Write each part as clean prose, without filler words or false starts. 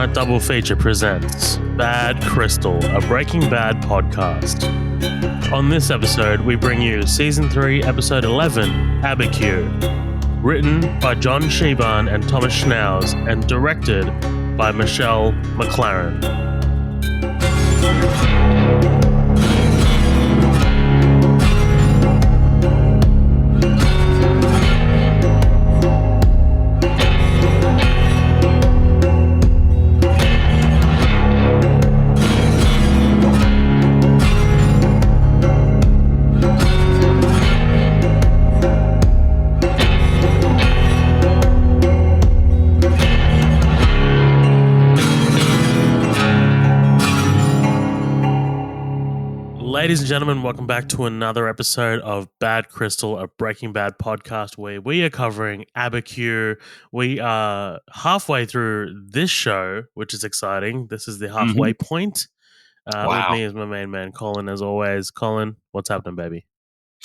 Night Double Feature presents Bad Crystal, a Breaking Bad podcast. On this episode, we bring you Season 3, Episode 11, Abiquiu, written by John Sheban and Thomas Schnauz, and directed by Michelle McLaren. Ladies and gentlemen, welcome back to another episode of Bad Crystal, a Breaking Bad podcast where we are covering Abiquiu. We are halfway through this show, which is exciting. This is the halfway point. Wow. With me is my main man, Colin, as always. Colin, what's happening, baby?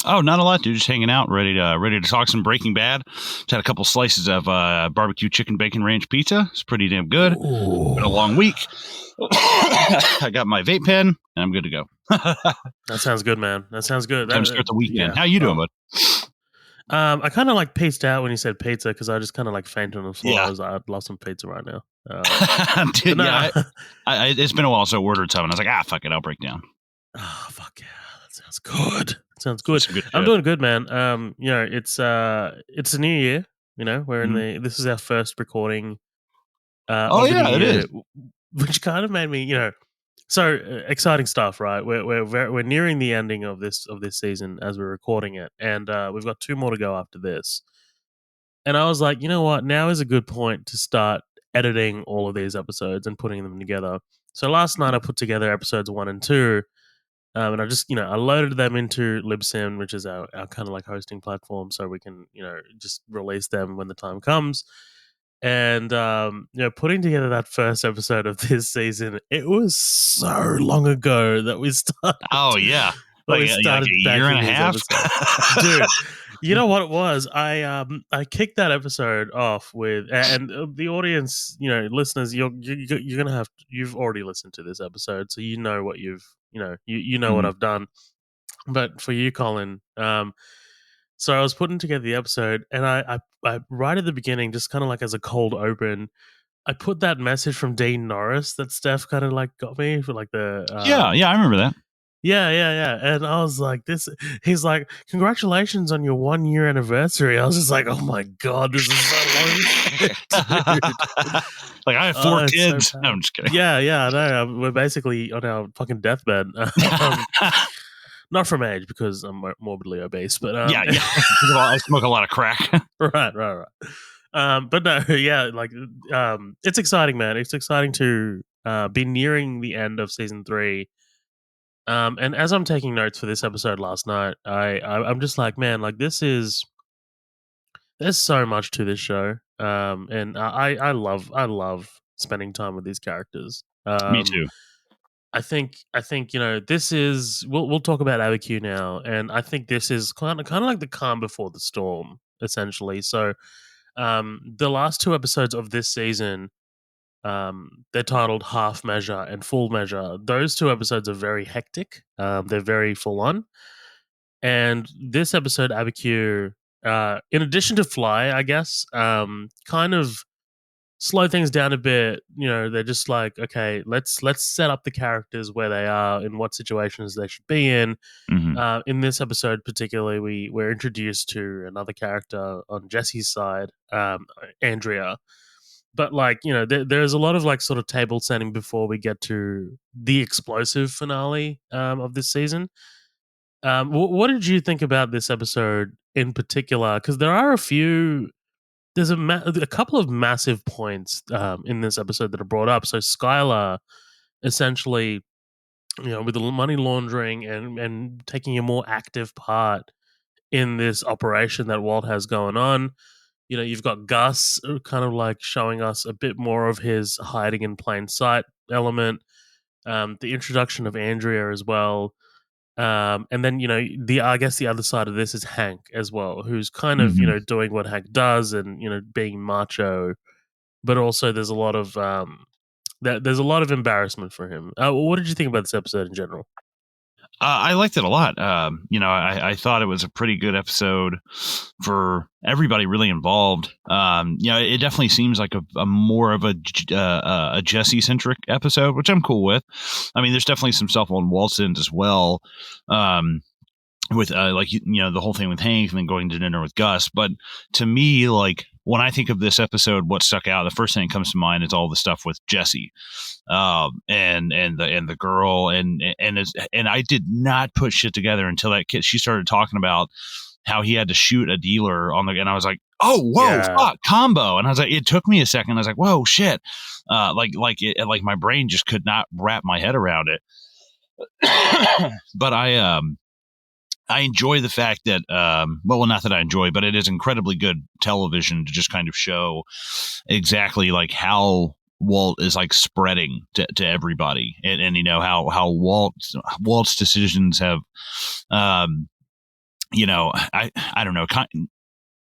Oh, not a lot, dude. Just hanging out, ready to talk some Breaking Bad. Just had a couple slices of barbecue chicken bacon ranch pizza. It's pretty damn good. Ooh. Been a long week. I got my vape pen, and I'm good to go. That sounds good, man. That sounds good. Time to start the weekend. Yeah. How you doing, bud? I kind of like pieced out when you said pizza because I just kind of like fainted on the floor. Yeah. I was like, I'd love some pizza right now. Dude, it's been a while, so I ordered some, and I was like, fuck it, I'll break down. Oh, fuck yeah. That sounds good. Sounds good. Good I'm doing good, man. It's a new year. You know, we're in this is our first recording. It is. Which kind of made me, so exciting stuff, right? We're nearing the ending of this season as we're recording it, and we've got 2 more to go after this. And I was like, you know what? Now is a good point to start editing all of these episodes and putting them together. So last night I put together episodes 1 and 2. And I just, I loaded them into Libsyn, which is our kind of like hosting platform, so we can, just release them when the time comes. And, putting together that first episode of this season, it was so long ago that we started. Oh, yeah. We started like a year and a half. Dude, you know what it was? I kicked that episode off with, and the audience, listeners, you're gonna you've already listened to this episode, so you know what you've, you know what I've done. But for you, Colin, so I was putting together the episode, and I right at the beginning, just kind of like as a cold open, I put that message from Dean Norris that Steph kind of like got me for like the yeah, I remember that. Yeah. And I was like, he's like, congratulations on your 1-year anniversary. I was just like, oh my God, this is so long. Dude. Like, I have 4 kids. So no, I'm just kidding. Yeah, I know. We're basically on our fucking deathbed. Not from age, because I'm morbidly obese, but yeah. I smoke a lot of crack. Right. But no, yeah, like it's exciting, man. It's exciting to be nearing the end of season 3. And as I'm taking notes for this episode last night, I'm just like, man, like there's so much to this show. And I love spending time with these characters. Me too. I think this is we'll talk about Abiquiu now, and I think this is kind of like the calm before the storm, essentially. So, the last 2 episodes of this season, they're titled Half Measure and Full Measure. Those 2 episodes are very hectic. They're very full on, and this episode, Abiquiu, in addition to Fly, I guess, kind of slow things down a bit. They're just like, okay, let's set up the characters where they are, in what situations they should be in. In this episode particularly, we're introduced to another character on Jesse's side, Andrea. But there's a lot of like sort of table setting before we get to the explosive finale of this season. What did you think about this episode in particular? Because there are there's a couple of massive points in this episode that are brought up. So Skyler, essentially, with the money laundering and taking a more active part in this operation that Walt has going on. You've got Gus kind of like showing us a bit more of his hiding in plain sight element. The introduction of Andrea as well. And then, I guess the other side of this is Hank as well, who's kind of, doing what Hank does and, being macho. But also there's a lot of There's a lot of embarrassment for him. What did you think about this episode in general? I liked it a lot. I thought it was a pretty good episode for everybody really involved. It definitely seems like a more of a Jesse centric episode, which I'm cool with. I mean, there's definitely some stuff on Walt's end as well. With the whole thing with Hank and then going to dinner with Gus. But to me, like when I think of this episode, what stuck out, the first thing that comes to mind is all the stuff with Jesse, and the girl, and I did not put shit together until that kid she started talking about how he had to shoot a dealer and I was like, oh, whoa, Yeah, fuck, combo. And I was like, it took me a second. I was like, whoa, shit. Like my brain just could not wrap my head around it. But I enjoy the fact that, not that I enjoy, but it is incredibly good television to just kind of show exactly like how Walt is like spreading to everybody, and how Walt's decisions have, I don't know,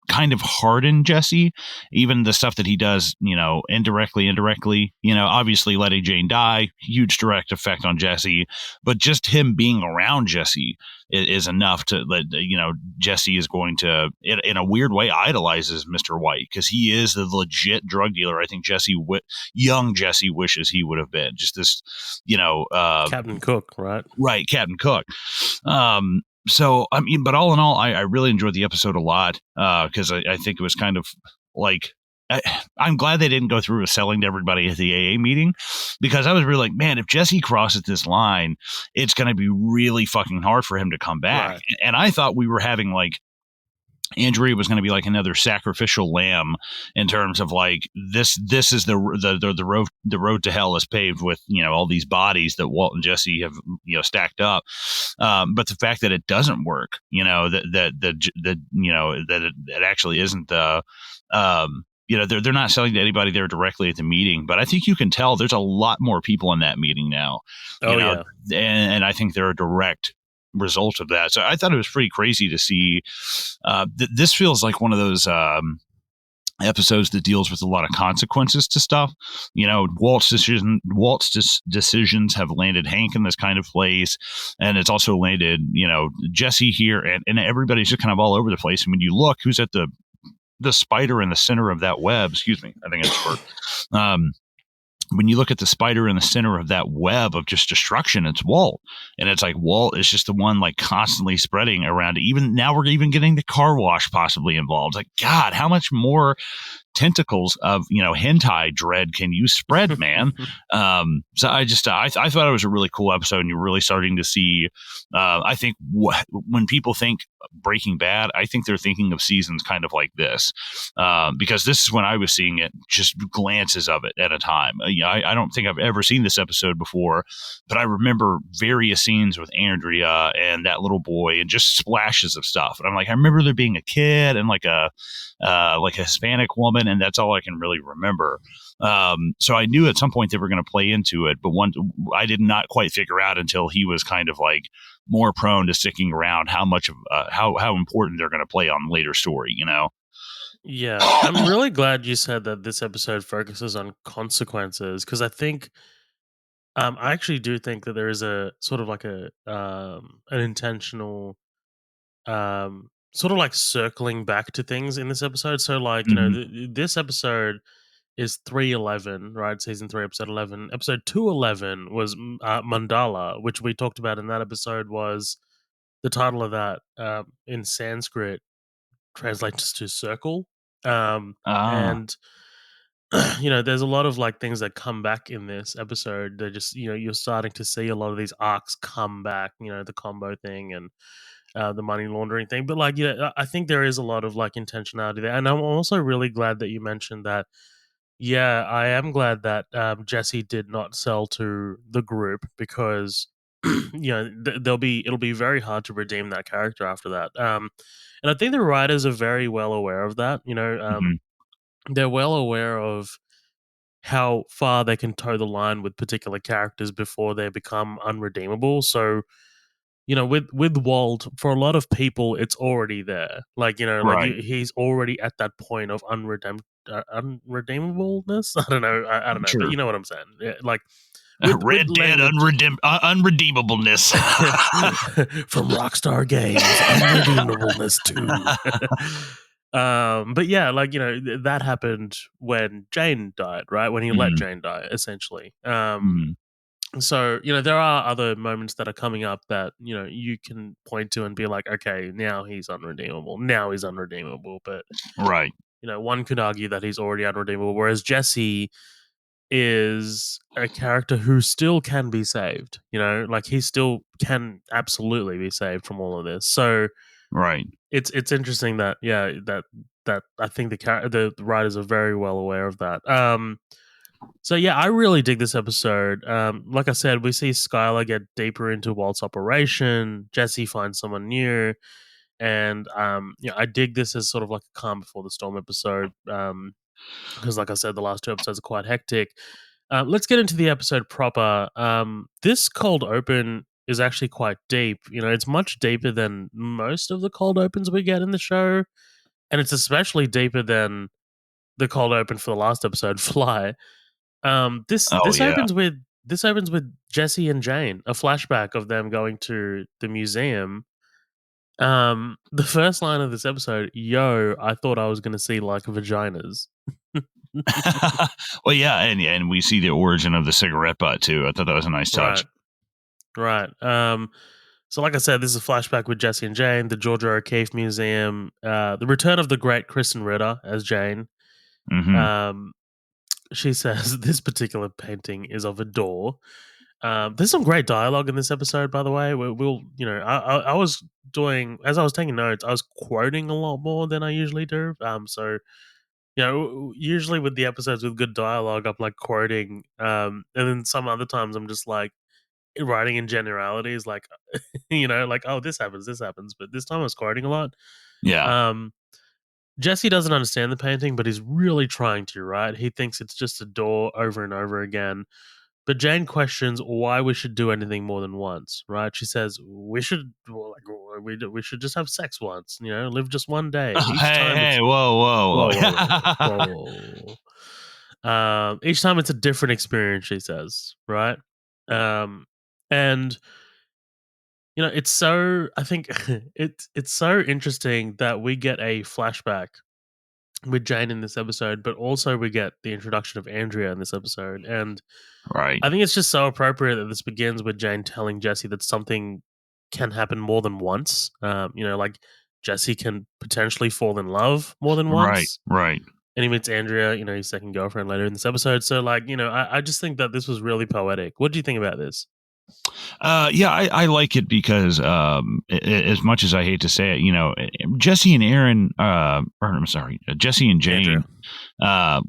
kind of harden Jesse. Even the stuff that he does, indirectly, obviously letting Jane die, huge direct effect on Jesse, but just him being around Jesse is enough to let, Jesse is going to, in a weird way, idolizes Mr. White because he is the legit drug dealer. I think young Jesse wishes he would have been just this, Captain Cook, right? right, Captain Cook. So I mean, but all in all, I really enjoyed the episode a lot because I think it was kind of like I'm glad they didn't go through with selling to everybody at the AA meeting, because I was really like, man, if Jesse crosses this line, it's going to be really fucking hard for him to come back. Right. And I thought we were having like Andrea was going to be like another sacrificial lamb in terms of like this is the road to hell is paved with all these bodies that Walt and Jesse have stacked up, but the fact that it doesn't work, it actually isn't the they're not selling to anybody there directly at the meeting, but I think you can tell there's a lot more people in that meeting now, Oh yeah. and I think they're a direct result of that. So I thought it was pretty crazy to see. This feels like one of those episodes that deals with a lot of consequences to stuff. Walt's decisions have landed Hank in this kind of place, and it's also landed Jesse here, and everybody's just kind of all over the place. And when you look, who's at the spider in the center of that web? Excuse me, I think it's for. When you look at the spider in the center of that web of just destruction, it's Walt. And it's like Walt is just the one like constantly spreading around. Even now we're even getting the car wash possibly involved. Like, God, how much more tentacles of hentai dread can you spread, man? So I thought it was a really cool episode, and you're really starting to see. I think when people think Breaking Bad, I think they're thinking of seasons kind of like this, because this is when I was seeing it, just glances of it at a time. I don't think I've ever seen this episode before, but I remember various scenes with Andrea and that little boy, and just splashes of stuff. And I'm like, I remember there being a kid and like a Hispanic woman, and that's all I can really remember. So I knew at some point they were going to play into it, but I did not quite figure out until he was kind of like more prone to sticking around how much of how important they're going to play on the later story. Yeah, I'm really glad you said that this episode focuses on consequences, because I think I actually do think that there is a sort of like an intentional sort of like circling back to things in this episode. So like, Mm-hmm. this episode is 311, right? Season 3, episode 11. Episode 211 was Mandala, which we talked about in that episode. Was the title of that in Sanskrit translates to circle. Ah, And there's a lot of like things that come back in this episode. They're just, you're starting to see a lot of these arcs come back, the combo thing and the money laundering thing. But like, I think there is a lot of like intentionality there. And I'm also really glad that you mentioned that. Yeah, I am glad that Jesse did not sell to the group, because it'll be very hard to redeem that character after that. And I think the writers are very well aware of that. mm-hmm. They're well aware of how far they can toe the line with particular characters before they become unredeemable. So, with Walt, for a lot of people, it's already there. Like, Right. he's already at that point of unredeemableness. I don't know. I don't know, but Sure. you know what I'm saying. Yeah, like with Red Dead language unredeemableness. from Rockstar Games, unredeemableness too. But yeah, like that happened when Jane died, right? When he let Mm, Jane die, essentially. mm, So there are other moments that are coming up that you can point to and be like, okay, now he's unredeemable. Now he's unredeemable. But right, one could argue that he's already unredeemable, whereas Jesse is a character who still can be saved. Like he still can absolutely be saved from all of this. So right. it's interesting that that I think the writers are very well aware of that. So yeah, I really dig this episode. Like I said, we see Skyler get deeper into Walt's operation. Jesse finds someone new, and I dig this as sort of like a calm before the storm episode. Because like I said, the last two episodes are quite hectic. Let's get into the episode proper. This cold open is actually quite deep. It's much deeper than most of the cold opens we get in the show, and it's especially deeper than the cold open for the last episode, Fly. This Oh this yeah. opens with Jesse and Jane, a flashback of them going to the museum. The first line of this episode, "Yo, I thought I was going to see like vaginas." Well, yeah, and we see the origin of the cigarette butt too. I thought that was a nice touch. Right, right. So like I said, this is a flashback with Jesse and Jane, the Georgia O'Keeffe Museum, the return of the great Kristen Ritter as Jane. Hmm. Um, she says this particular painting is of a door. There's some great dialogue in this episode, by the way. I was doing as I was taking notes, I was quoting a lot more than I usually do. So usually with the episodes with good dialogue, I'm like quoting, and then some other times I'm just like writing in generalities, like like oh this happens, but this time I was quoting a lot. Yeah. Um, Jesse doesn't understand the painting, but he's really trying to. Right, he thinks it's just a door over and over again. But Jane questions why we should do anything more than once, right? She says we should we should just have sex once, live just one day. Each Hey, time hey, it's whoa, whoa, whoa, whoa, whoa, whoa. whoa, whoa, whoa. Each time it's a different experience, she says, right? And it's so I think it's so interesting that we get a flashback with Jane in this episode, but also we get the introduction of Andrea in this episode, and Right, I think it's just so appropriate that this begins with Jane telling Jesse that something can happen more than once. Like Jesse can potentially fall in love more than right, once. right. And he meets Andrea, his second girlfriend later in this episode. So, like, I just think that this was really poetic. What do you think about this? Yeah, I like it because as much as I hate to say it, Jesse and Aaron, or I'm sorry, Jesse and Jane. Andrea.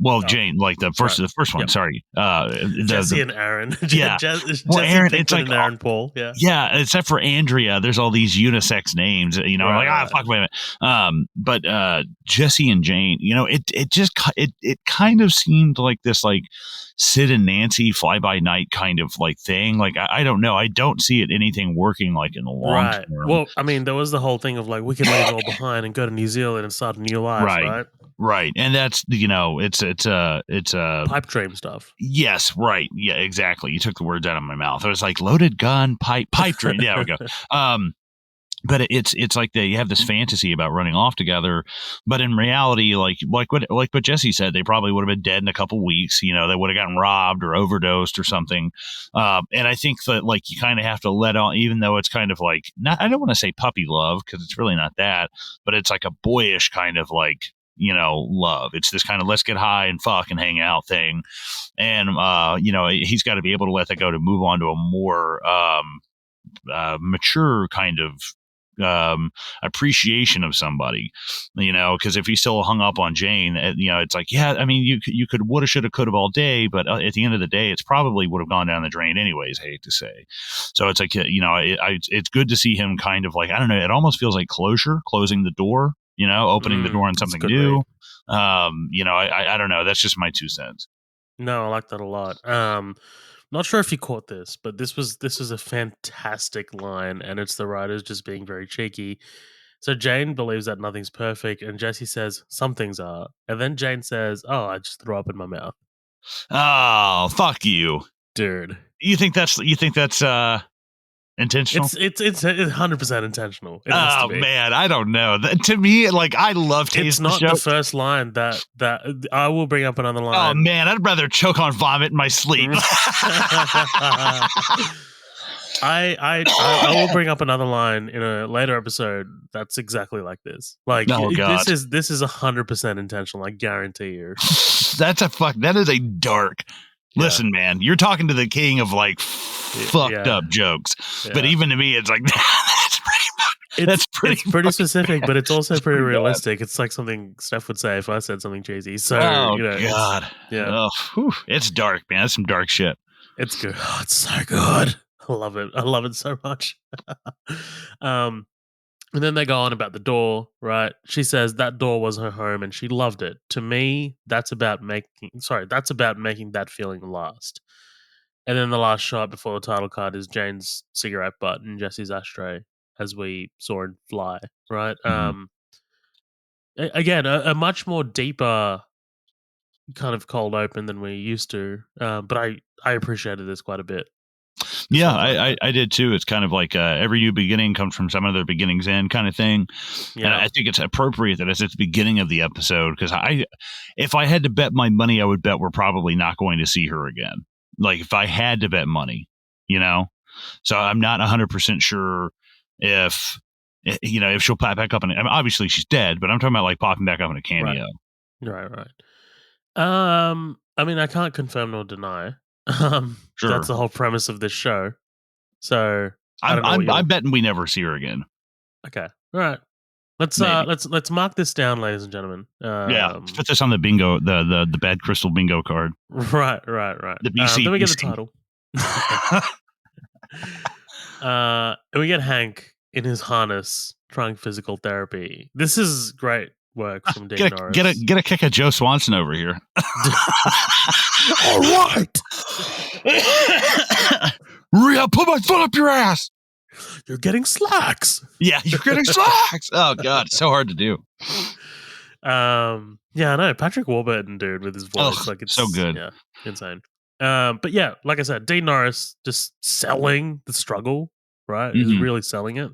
Well, Oh, Jane, like right. the first one. Yep. Sorry. The Jesse and Aaron. yeah. Well, Jesse Aaron, it's Pinkman like and Aaron Paul. Yeah. yeah, except for Andrea, there's all these unisex names. I'm Right, like right. fuck, wait a minute. But Jesse and Jane, it kind of seemed like this like Sid and Nancy fly by night kind of like thing. Like I don't know, I don't see it anything working like in the long Right. term. Well, I mean, there was the whole thing of like we can leave it all behind and go to New Zealand and start a new life, Right, right? right, and that's it's Pipe dream stuff. yes, right, yeah, exactly. You took the words out of my mouth. I was like loaded gun, pipe dream. Yeah, we go. Um, but it's like they have this fantasy about running off together, but in reality, like what Jesse said, they probably would have been dead in a couple weeks. They would have gotten robbed or overdosed or something. And I think that like you kind of have to let on, even though it's kind of like not. I don't want to say puppy love because it's really not that, but it's like a boyish kind of like love. It's this kind of let's get high and fuck and hang out thing, and he's got to be able to let that go to move on to a more mature kind of appreciation of somebody, because if he's still hung up on Jane, it's like, yeah, I mean, you could woulda, shoulda, coulda all day, but at the end of the day, it's probably would have gone down the drain anyways. I hate to say, so it's like, it's good to see him kind of like, I don't know, it almost feels like closure, closing the door, opening the door on That's a something good read. new. I don't know. That's just my 2 cents. No, I like that a lot. Not sure if you caught this, but this was a fantastic line, and it's the writers just being very cheeky. So Jane believes that nothing's perfect, and Jesse says some things are, and then Jane says, "Oh, I just threw up in my mouth." Oh, fuck you. Dude, You think that's intentional? it's 100% intentional. It has to Oh be. man, I don't know. To me, like I love It's taste the not show. the first line that I will bring up another Oh line. man, I'd rather choke on vomit in my sleep. I will bring up another line in a later episode that's exactly like this. Like Oh god, this is 100% intentional. I guarantee you. that is a dark. Yeah. Listen, man, you're talking to the king of like fucked Yeah. up jokes. Yeah. But even to me, it's like It's pretty fucking specific, but it's also pretty bad. realistic. It's like something Steph would say if I said something cheesy. So Oh you know, god, yeah, it's dark, man. That's some dark shit. it's good. Oh, it's so good. I love it. I love it so much. And then they go on about the door, right? She says that door was her home and she loved it. To me, that's about making that feeling last. And then the last shot before the title card is Jane's cigarette butt and Jesse's ashtray, as we saw in Fly, right? Mhm. Again, a much more deeper kind of cold open than we used to. But I appreciated this quite a bit. Yeah, whole time. I did too. It's kind of like every new beginning comes from some other beginning's end kind of thing. And Yeah. I think it's appropriate that it's at the beginning of the episode because if I had to bet my money, I would bet we're probably not going to see her again. Like if I had to bet money, you know? So I'm not 100% sure if, if she'll pop back up. I mean, obviously she's dead, but I'm talking about like popping back up in a cameo. Right. I mean, I can't confirm nor deny. Sure. That's the whole premise of this show. So I don't know. I'm betting we never see her again. Okay. All right. Let's Maybe. let's mark this down, ladies and gentlemen. Yeah, put this on the bingo, the bad crystal bingo card. Right. The BC. Then we get the title. And we get Hank in his harness trying physical therapy. This is great work from Dean Norris. Get a kick at Joe Swanson over here. All right. Rhea, put my foot up your ass. You're getting slacks. Yeah, you're getting slacks. Oh god, it's so hard to do. Yeah, I know. Patrick Warburton, dude, with his voice, like it's so good. Yeah, insane. But yeah, like I said, Dean Norris just selling the struggle, right? Mm-hmm. He's really selling it.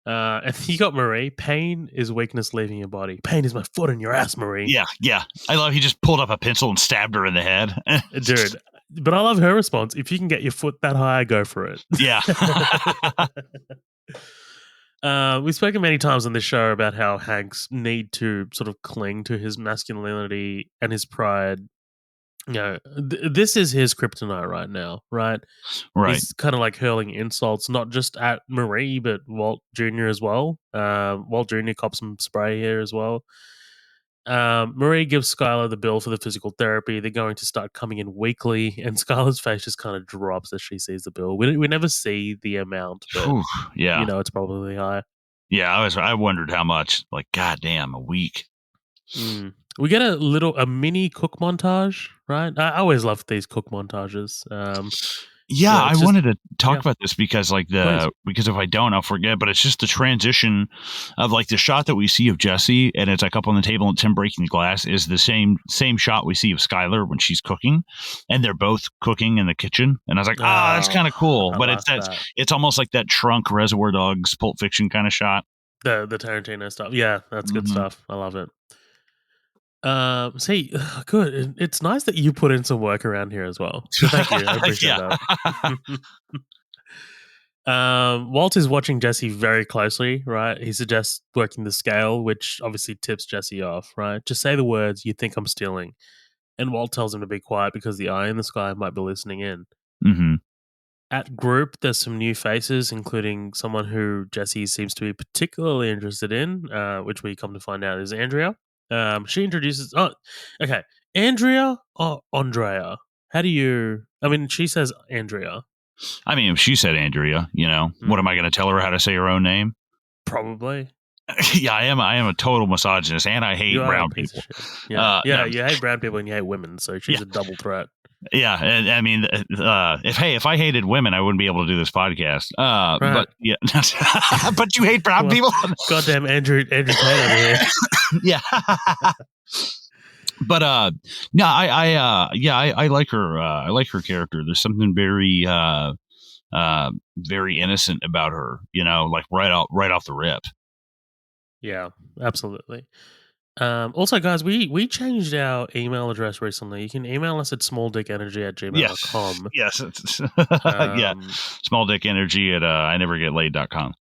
And you got Marie. Pain is weakness leaving your body. Pain is my foot in your ass, Marie. Yeah. I love he just pulled up a pencil and stabbed her in the head. Dude. But I love her response. If you can get your foot that high, go for it. Yeah. We've spoken many times on this show about how Hank's need to sort of cling to his masculinity and his pride. You know, this is his kryptonite right now, right? Right. He's kind of like hurling insults, not just at Marie, but Walt Jr. as well. Walt Jr. cops some spray here as well. Marie gives Skyler the bill for the physical therapy. They're going to start coming in weekly, and Skyler's face just kind of drops as she sees the bill. We never see the amount, but yeah, you know it's probably high. Yeah, I wondered how much. Like, goddamn, a week. We get a mini cook montage, right? I always love these cook montages. Yeah, I wanted to talk about this because because if I don't, I'll forget. But it's just the transition of like the shot that we see of Jesse, and it's like up on the table and Tim breaking the glass is the same shot we see of Skyler when she's cooking, and they're both cooking in the kitchen. And I was like, that's kind of cool. But it's almost like that Trunk Reservoir Dogs Pulp Fiction kind of shot. The Tarantino stuff. Yeah, that's good stuff. I love it. See, good. It's nice that you put in some work around here as well. So thank you. I appreciate that. Walt is watching Jesse very closely, right? He suggests working the scale, which obviously tips Jesse off, right? Just say the words, you think I'm stealing. And Walt tells him to be quiet because the eye in the sky might be listening in. Mm-hmm. At group, there's some new faces, including someone who Jesse seems to be particularly interested in, which we come to find out is Andrea. She introduces. Oh, okay. Andrea or Andrea? How do you? I mean, she says Andrea. I mean, if she said Andrea, what am I going to tell her how to say her own name? Probably. Yeah, I am a total misogynist, and I hate brown people. You hate brown people and you hate women, so she's a double threat. Yeah, and I mean, if I hated women, I wouldn't be able to do this podcast. Right. But yeah, but you hate brown Well, people. goddamn Andrew Tate over here. Yeah. But no, I like her. I like her character. There's something very innocent about her. You know, like right off the rip. Yeah, absolutely. Also, guys, we changed our email address recently. You can email us at Yes, smalldickenergy@gmail.com. yes, yeah. Um, Small dick energy at I never get laid.com.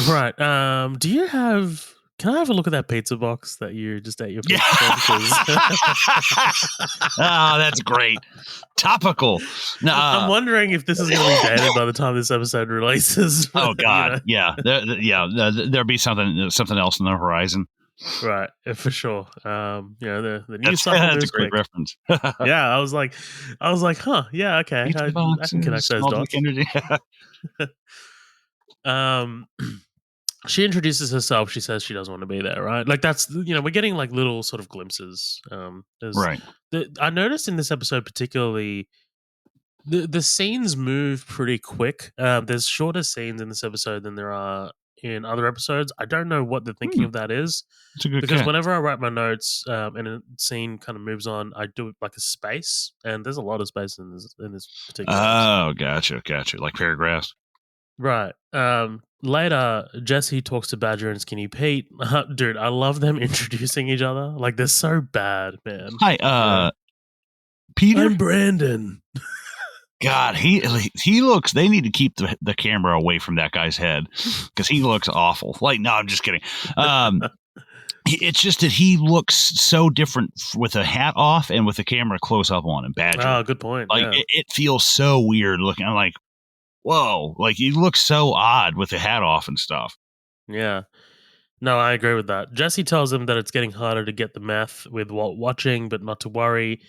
right. Do you have? Can I have a look at that pizza box that you just ate your Yeah. pizza from? 'Cause- Oh, that's great. Topical. I'm No, wondering if this is going to be dated by the time this episode releases. oh You God, know? yeah, there'll be something else on the horizon. Right, for sure. The news cycle That's a moves great quick. reference. Yeah, I was like, huh, yeah, okay, Pizza I can connect boxes, those small dick dots. energy. Um, she introduces herself. She says she doesn't want to be there, right? Like that's we're getting like little sort of glimpses. There's Right. I noticed in this episode particularly the scenes move pretty quick. There's shorter scenes in this episode than there are in other episodes. I don't know what the thinking of that is That's a good because catch. whenever I write my notes and a scene kind of moves on, I do it like a space, and there's a lot of space in this particular episode. Oh, gotcha. Like paragraphs. Right. Later, Jesse talks to Badger and Skinny Pete. Dude, I love them introducing each other. Like they're so bad, man. Hi, Yeah. Peter. I'm Brandon. God, he looks. They need to keep the camera away from that guy's head because he looks awful. Like, no, I'm just kidding. It's just that he looks so different with a hat off and with the camera close up on him. Badger. Oh, good point. Like Yeah. it feels so weird looking. I'm like, whoa, like he looks so odd with the hat off and stuff. Yeah. No, I agree with that. Jesse tells him that it's getting harder to get the meth with Walt watching, but not to worry.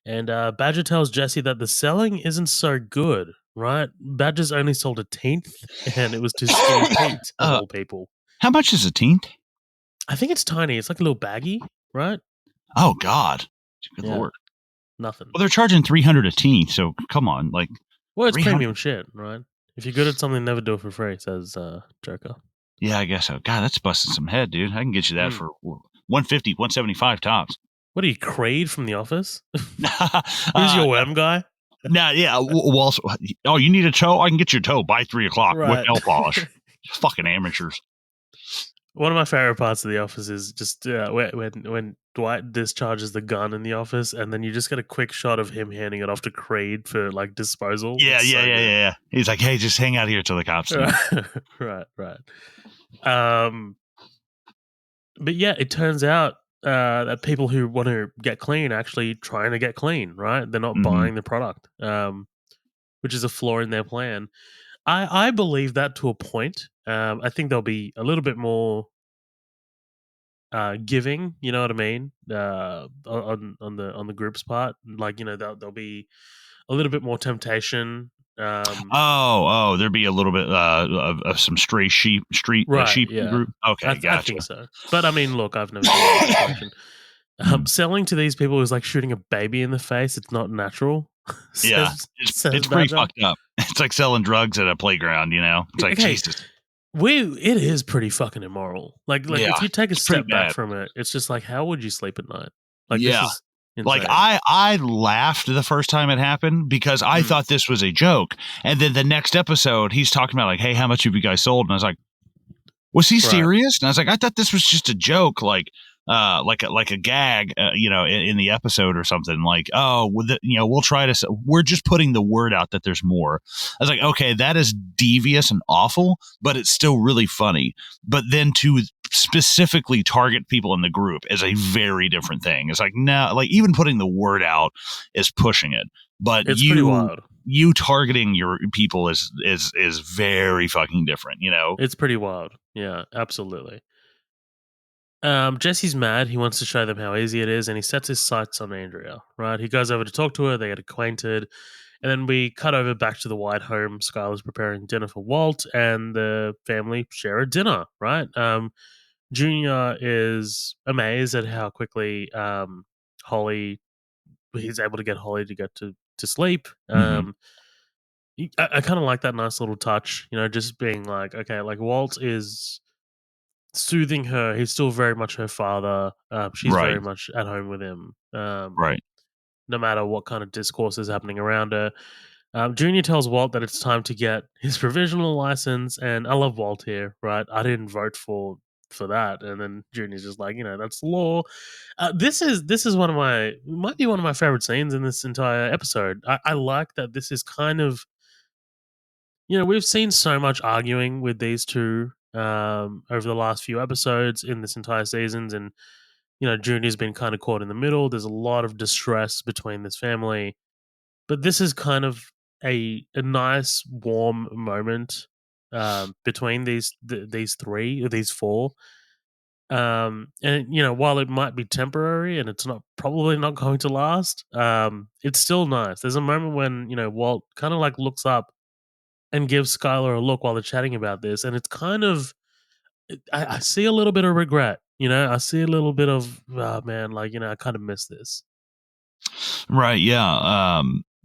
And Badger tells Jesse that the selling isn't so good, right? Badger's only sold a tenth, and it was to Skinny Pete, of all people. How much is a teenth? I think it's tiny. It's like a little baggie, right? Oh God, good Yeah. lord. Nothing. Well, they're charging $300 a teenth, so come on, like. Well, it's 300 premium shit, right? If you're good at something, never do it for free, says Joker. Yeah, I guess so. God, that's busting some head, dude. I can get you that for 150, 175 tops. What are you, Creed from The Office? Who's your worm guy? Nah, yeah. Well, oh, you need a toe? I can get you a toe by 3:00 with Right. nail polish. Fucking amateurs. One of my favorite parts of The Office is just when Dwight discharges the gun in the office, and then you just get a quick shot of him handing it off to Creed for like disposal. Yeah, It's so good. yeah. He's like, hey, just hang out here till the cops leave. Right. But yeah, it turns out that people who want to get clean are actually trying to get clean, right? They're not buying the product, which is a flaw in their plan. I believe that to a point. I think they'll be a little bit more giving, you know what I mean? On the group's part, like there'll be a little bit more temptation. There'd be a little bit of some stray sheep in the group. Okay, gotcha. I think so. But I mean, look, I've never seen that situation. Selling to these people is like shooting a baby in the face. It's not natural. Yeah, it's pretty fucked up. It's like selling drugs at a playground, you know? It's like, Jesus. It is pretty fucking immoral. Like if you take a step back from it, it's just like, how would you sleep at night? Like, this is insane. Like I laughed the first time it happened because I thought this was a joke. And then the next episode, he's talking about like, hey, how much have you guys sold? And I was like, was he serious? And I was like, I thought this was just a joke, like a gag, in the episode or something. Like, oh, we'll try to. We're just putting the word out that there's more. I was like, okay, that is devious and awful, but it's still really funny. But then to specifically target people in the group is a very different thing. It's like, no, like even putting the word out is pushing it. But it's pretty wild. You targeting your people is very fucking different, you know? It's pretty wild. Yeah, absolutely. Jesse's mad. He wants to show them how easy it is, and he sets his sights on Andrea, right? He goes over to talk to her. They get acquainted. And then we cut over back to the White home. Skyler's preparing dinner for Walt, and the family share a dinner, right? Junior is amazed at how quickly Holly, he's able to get Holly to get to to sleep. Hmm. I kind of like that nice little touch, just being like, okay, like Walt is soothing her. He's still very much her father. She's very Right. much at home with him. Right. No matter what kind of discourse is happening around her. Junior tells Walt that it's time to get his provisional license, and I love Walt here, right? I didn't vote for that, and then Junior's just like, that's law. This is one of my might be one of my favorite scenes in this entire episode. I like that this is kind of we've seen so much arguing with these two over the last few episodes in this entire seasons, and Junior's been kind of caught in the middle. There's a lot of distress between this family, but this is kind of a nice warm moment between these three or these four. And while it might be temporary and it's not probably not going to last, it's still nice. There's a moment when Walt kind of like looks up and gives Skylar a look while they're chatting about this, and it's kind of I see a little bit of regret. I see a little bit of man, like I kind of miss this. Right. Yeah.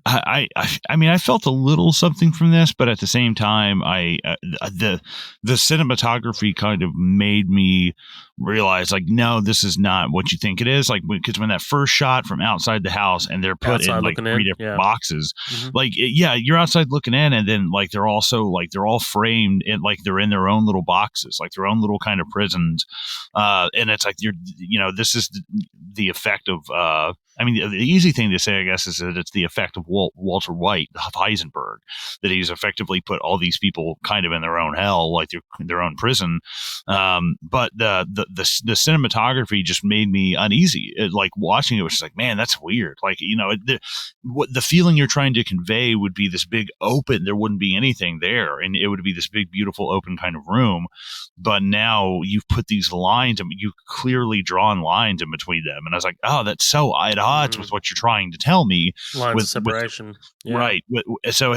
I mean, I felt a little something from this, but at the same time, the cinematography kind of made me realize, like, no, this is not what you think it is. Like, because when that first shot from outside the house and they're put in Outside like looking three in, different yeah. boxes, Hmm. like, yeah, you're outside looking in, and then like they're also like they're all framed and like they're in their own little boxes, like their own little kind of prisons, and it's like this is the effect of I mean, the easy thing to say, I guess, is that it's the effect of Walter White, of Heisenberg, that he's effectively put all these people kind of in their own hell, like their own prison. But the cinematography just made me uneasy. Like watching it was just like, man, that's weird. Like what the feeling you're trying to convey would be this big open. There wouldn't be anything there, and it would be this big, beautiful, open kind of room. But now you've put these lines, and you clearly drawn lines in between them, and I was like, oh, that's so at odds with what you're trying to tell me. Lines of With separation. Yeah. right, so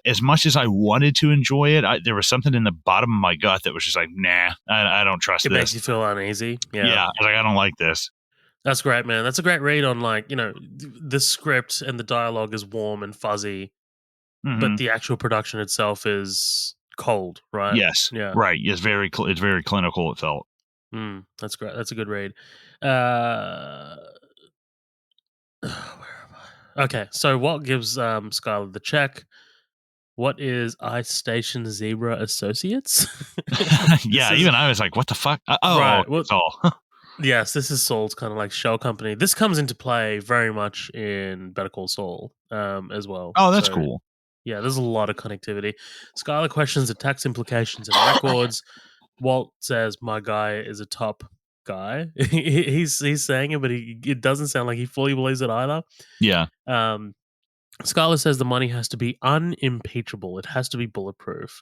as much as I wanted to enjoy it, there was something in the bottom of my gut that was just like, nah, I don't trust It makes this. you feel uneasy. Yeah. Yeah, I was like, I don't like this. That's great, man. That's a great read on, like, the script and the dialogue is warm and fuzzy, but Hmm. the actual production itself is cold, right? Yes, Yeah. right. It's it's very clinical. It felt. That's great. That's a good read. Uh, where am I? Okay, so what gives Skylar the check? What is Ice Station Zebra Associates? This Yeah, is even I was like, what the fuck? Oh, right. Well, it's all. yes, this is Saul's kind of like shell company. This comes into play very much in Better Call Saul as well. Oh, that's So cool. yeah, there's a lot of connectivity. Skylar questions the tax implications and records. Walt says, "My guy is a top guy." He's saying it, but it doesn't sound like he fully believes it either. Yeah. Um, Skylar says the money has to be unimpeachable. It has to be bulletproof.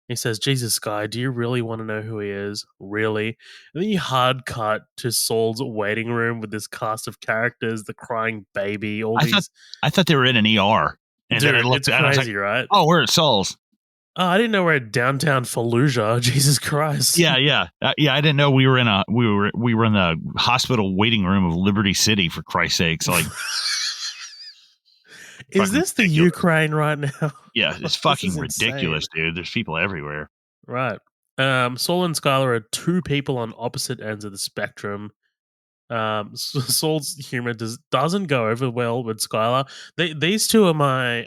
He says, Jesus, Sky, do you really want to know who he is? Really? And then you hard cut to Saul's waiting room with this cast of characters, the crying baby, all I thought these. I thought they were in an ER, and then I Dude, looked it's and I was like, crazy, right? oh, we're at Saul's. Oh, I didn't know we're at downtown Fallujah. Jesus Christ. Yeah, yeah, yeah. I didn't know we were in we were in the hospital waiting room of Liberty City, for Christ's sakes. Like, Is fucking this the ridiculous. Ukraine right now? Yeah, it's This fucking is insane. ridiculous, dude. There's people everywhere. Right. Saul and Skylar are two people on opposite ends of the spectrum. Saul's humor doesn't go over well with Skylar. These two are my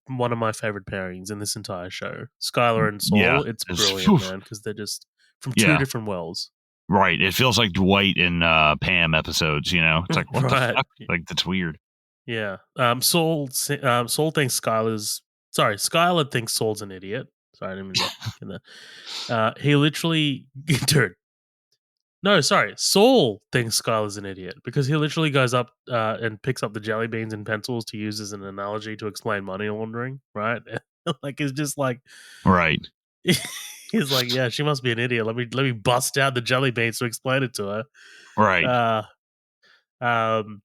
one of my favorite pairings in this entire show. Skylar and Yeah, Saul. It's whew, brilliant, man, because they're just from two yeah, different worlds. right. It feels like Dwight and Pam episodes. It's like, what the Right. fuck? Like, that's weird. Yeah. Saul thinks Skylar's sorry. Skylar thinks Saul's an idiot. Sorry, I didn't mean to get that. He literally, dude. No, sorry. Saul thinks Skylar's an idiot because he literally goes up and picks up the jelly beans and pencils to use as an analogy to explain money laundering, right? Like it's just like Right, he's like, yeah, she must be an idiot. Let me bust out the jelly beans to explain it to her. right. Um,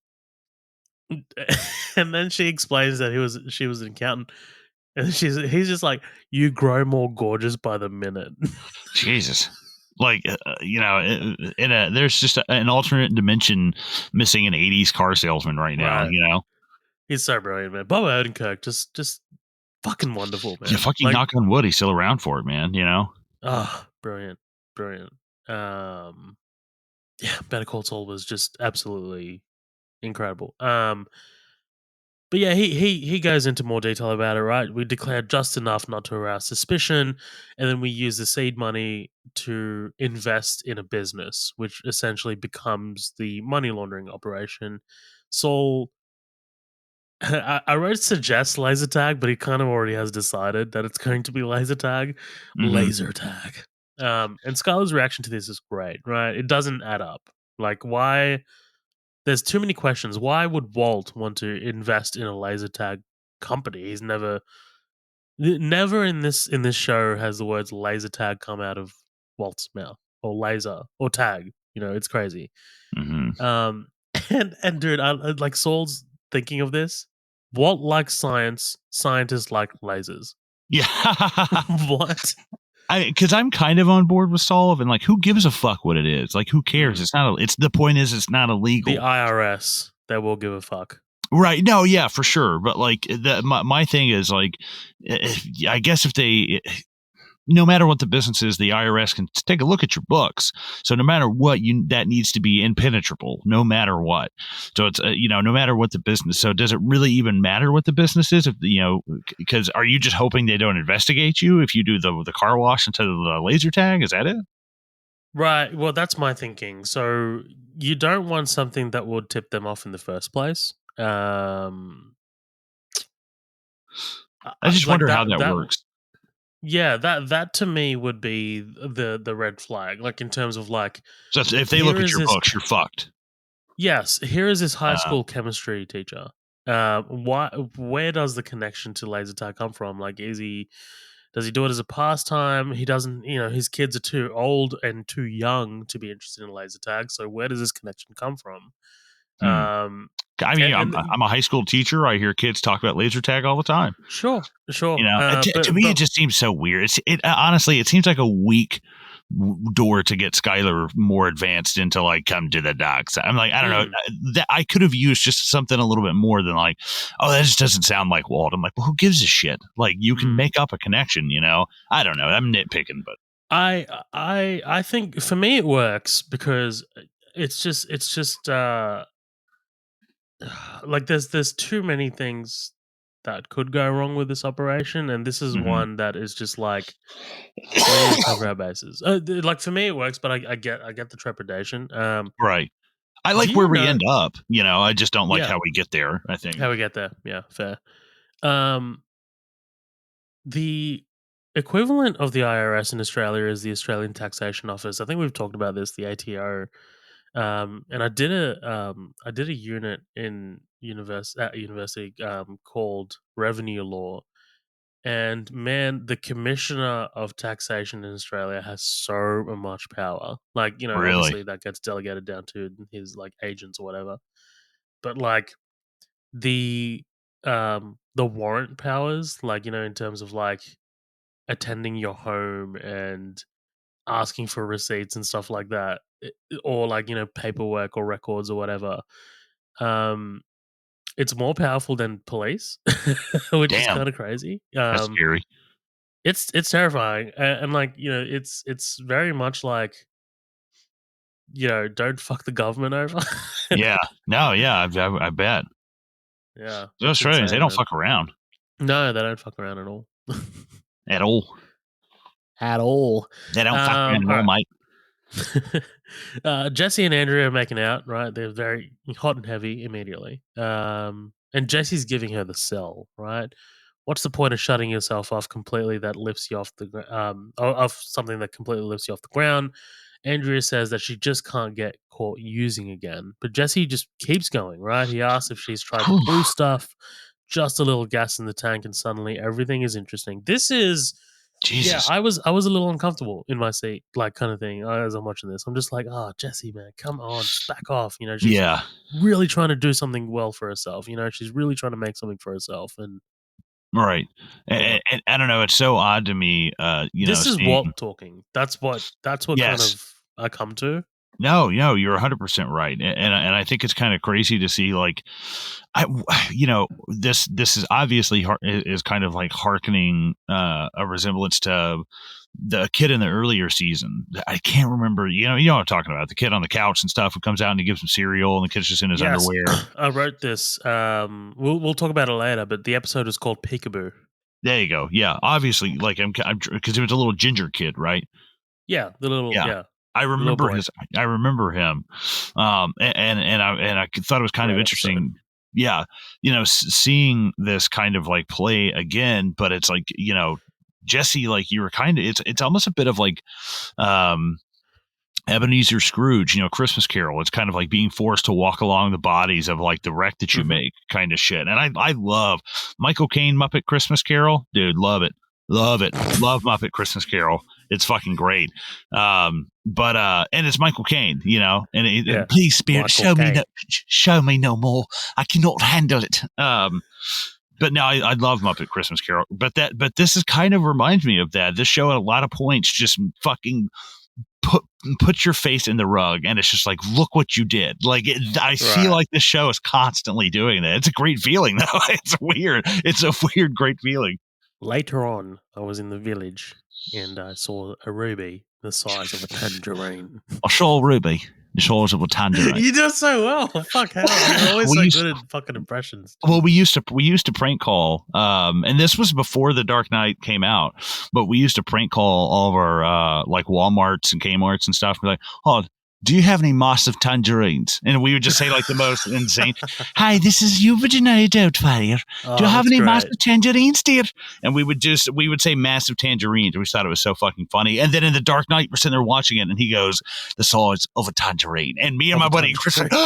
and then she explains that she was an accountant, and he's just like, you grow more gorgeous by the minute. Jesus. Like, there's just an alternate dimension missing an '80s car salesman right now. Right. He's so brilliant, man. Bob Odenkirk, just fucking wonderful, You man. fucking Like, knock on wood, he's still around for it, man. You know. brilliant, brilliant. Um, yeah, Better Call Saul was just absolutely incredible. But yeah, he goes into more detail about it, right? We declared just enough not to arouse suspicion, and then we use the seed money to invest in a business, which essentially becomes the money laundering operation. Saul, I wrote suggest laser tag, but he kind of already has decided that it's going to be laser tag, Hmm. laser tag. And Skyler's reaction to this is great, right? It doesn't add up. Like, why? There's too many questions. Why would Walt want to invest in a laser tag company? He's never in this show has the words laser tag come out of Walt's mouth, or laser or tag. You know, it's crazy. Hmm. Um, and dude, like Saul's thinking of this. Walt likes science. Scientists like lasers. Yeah. What? Because I'm kind of on board with Saul, and like, who gives a fuck what it is? Like, who cares? Mm. It's not. It's the point is, it's not The illegal, IRS, they will give a fuck. right? No, yeah, for sure. But like, my thing is like, I guess if they, no matter what the business is, the IRS can take a look at your books. So no matter what, that needs to be impenetrable, no matter what. So it's no matter what the business. So does it really even matter what the business is? If because are you just hoping they don't investigate you if you do the car wash instead of the laser tag? Is that it? Right. Well, that's my thinking. So you don't want something that would tip them off in the first place. I just Like wonder how that. that That works. yeah. That to me would be the red flag. Like in terms of like, So if they look here at is your this. books, you're fucked. Yes, here is this high Uh, school chemistry teacher. Why? Where does the connection to laser tag come from? Like, is he? Does he do it as a pastime? He doesn't. You know, his kids are too old and too young to be interested in laser tag. So where does this connection come from? hmm. Um, I mean, and I'm a high school teacher. I hear kids talk about laser tag all the time. sure, sure. To me, it just seems so weird. Honestly, it seems like a weak door to get Skyler more advanced into like come to the dark side. I'm like, I don't know, mm, that I could have used just something a little bit more than like, oh, that just doesn't sound like Walt. I'm like, well, who gives a shit? Like, you can mm. make up a connection, you know? I don't know. I'm nitpicking, but I think for me it works because it's just like there's too many things that could go wrong with this operation, and this is mhm. one that is just like we need to cover our bases. Like for me, it works, but I get the trepidation. Right. I Do like where you we know? end up. I just don't like Yeah, how we get there. I think. how we get there? Yeah, fair. Um, the equivalent of the IRS in Australia is the Australian Taxation Office. I think we've talked about this, the ATO. And I did a unit in university called Revenue Law. And man, the commissioner of taxation in Australia has so much power. Like, you know, Really. obviously that gets delegated down to his like agents or whatever. But like the the warrant powers, like, you know, in terms of like attending your home and asking for receipts and stuff like that, or like, you know, paperwork or records or whatever. Um it's more powerful than police, which is Damn. kind of crazy. That's scary. It's terrifying, and like, you know, it's very much like, you know, don't fuck the government over. Yeah. No. Yeah. I bet. Yeah, The it's Australians, they insane, don't man. fuck around No, they don't fuck around at all. at all. At all. They don't fuck around at All all, right. mate. Jesse and Andrea are making out, right? They're very hot and heavy immediately. And Jesse's giving her the cell, right? What's the point of shutting yourself off completely that lifts you off off something that completely lifts you off the ground? Andrea says that she just can't get caught using again, but Jesse just keeps going, right? He asks if she's tried the blue stuff, just a little gas in the tank, and suddenly everything is interesting. This is yeah, Jesus. I was a little uncomfortable in my seat, like kind of thing, as I'm watching this. I'm just like, oh, Jesse, man, come on, just back off. You know, she's Yeah. really trying to do something well for herself. You know, she's really trying to make something for herself. And Right. yeah, And I don't know. It's so odd to me, this is seeing. Walt talking. That's what kind Yes. of I come to. No, no, you're 100% right, and I think it's kind of crazy to see like, I, this is obviously is kind of like hearkening a resemblance to the kid in the earlier season. I can't remember. You know what I'm talking about. The kid on the couch and stuff who comes out and he gives him cereal, and the kid's just in his Yes, underwear. I wrote this. We'll talk about it later, but the episode is called Peekaboo. There you go. Yeah, obviously, like I'm because it was a little ginger kid, right? Yeah, the little Yeah. yeah, I the little remember boy. his I remember him. And I thought it was kind of Great episode. interesting. Yeah. Seeing this kind of like play again, but it's like, Jesse, like you were kind of, it's almost a bit of like, um, Ebenezer Scrooge, Christmas Carol. It's kind of like being forced to walk along the bodies of like the wreck that you Hmm. make kind of shit. And I love Michael Caine Muppet Christmas Carol. Dude, love it. Love it. Love Muppet Christmas Carol. It's fucking great. But and it's Michael Caine, Yeah, please spirit, Michael Caine. show me no more. I cannot handle it. But no, I love Muppet Christmas Carol. But this is kind of reminds me of that. This show at a lot of points just fucking put your face in the rug, and it's just like, look what you did. Like I feel Right. like this show is constantly doing that. It's a great feeling though. It's a weird great feeling. Later on, I was in the village and I saw a ruby the size of a tangerine. I saw Ruby the size of a tangerine. You do so well. Fuck hell. You're always we so used good at fucking impressions. well, Jesus. we used to prank call, and this was before the Dark Knight came out, but we used to prank call all of our like Walmarts and Kmarts and stuff. We're like, oh, do you have any massive tangerines? And we would just say like the most insane. Hi, this is you, Virginia Doubtfire. Do you Oh, have that's any great. massive tangerines, dear? And we would say massive tangerines. We thought it was so fucking funny. And then in the Dark Knight, we're sitting there watching it, and he goes, the size of a tangerine. And me and Of my a buddy Chris, tangerine.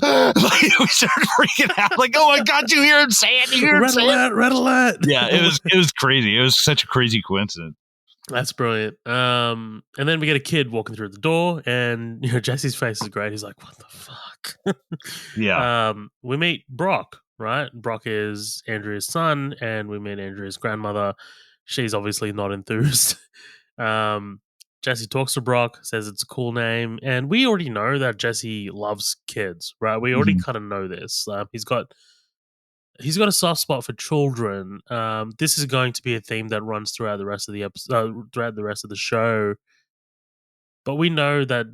like, we started freaking out. Like, oh my god, you hear him say it? You hear him Red say it? alert, red alert. Yeah, it was crazy. It was such a crazy coincidence. That's brilliant. And then we get a kid walking through the door, and Jesse's face is great. He's like, "What the fuck?" Yeah. We meet Brock. Right, Brock is Andrea's son, and we meet Andrea's grandmother. She's obviously not enthused. um, Jesse talks to Brock, says it's a cool name, and we already know that Jesse loves kids. Right, we already Mhm. kind of know this. He's got a soft spot for children. This is going to be a theme that runs throughout the rest of the episode, throughout the rest of the show. But we know that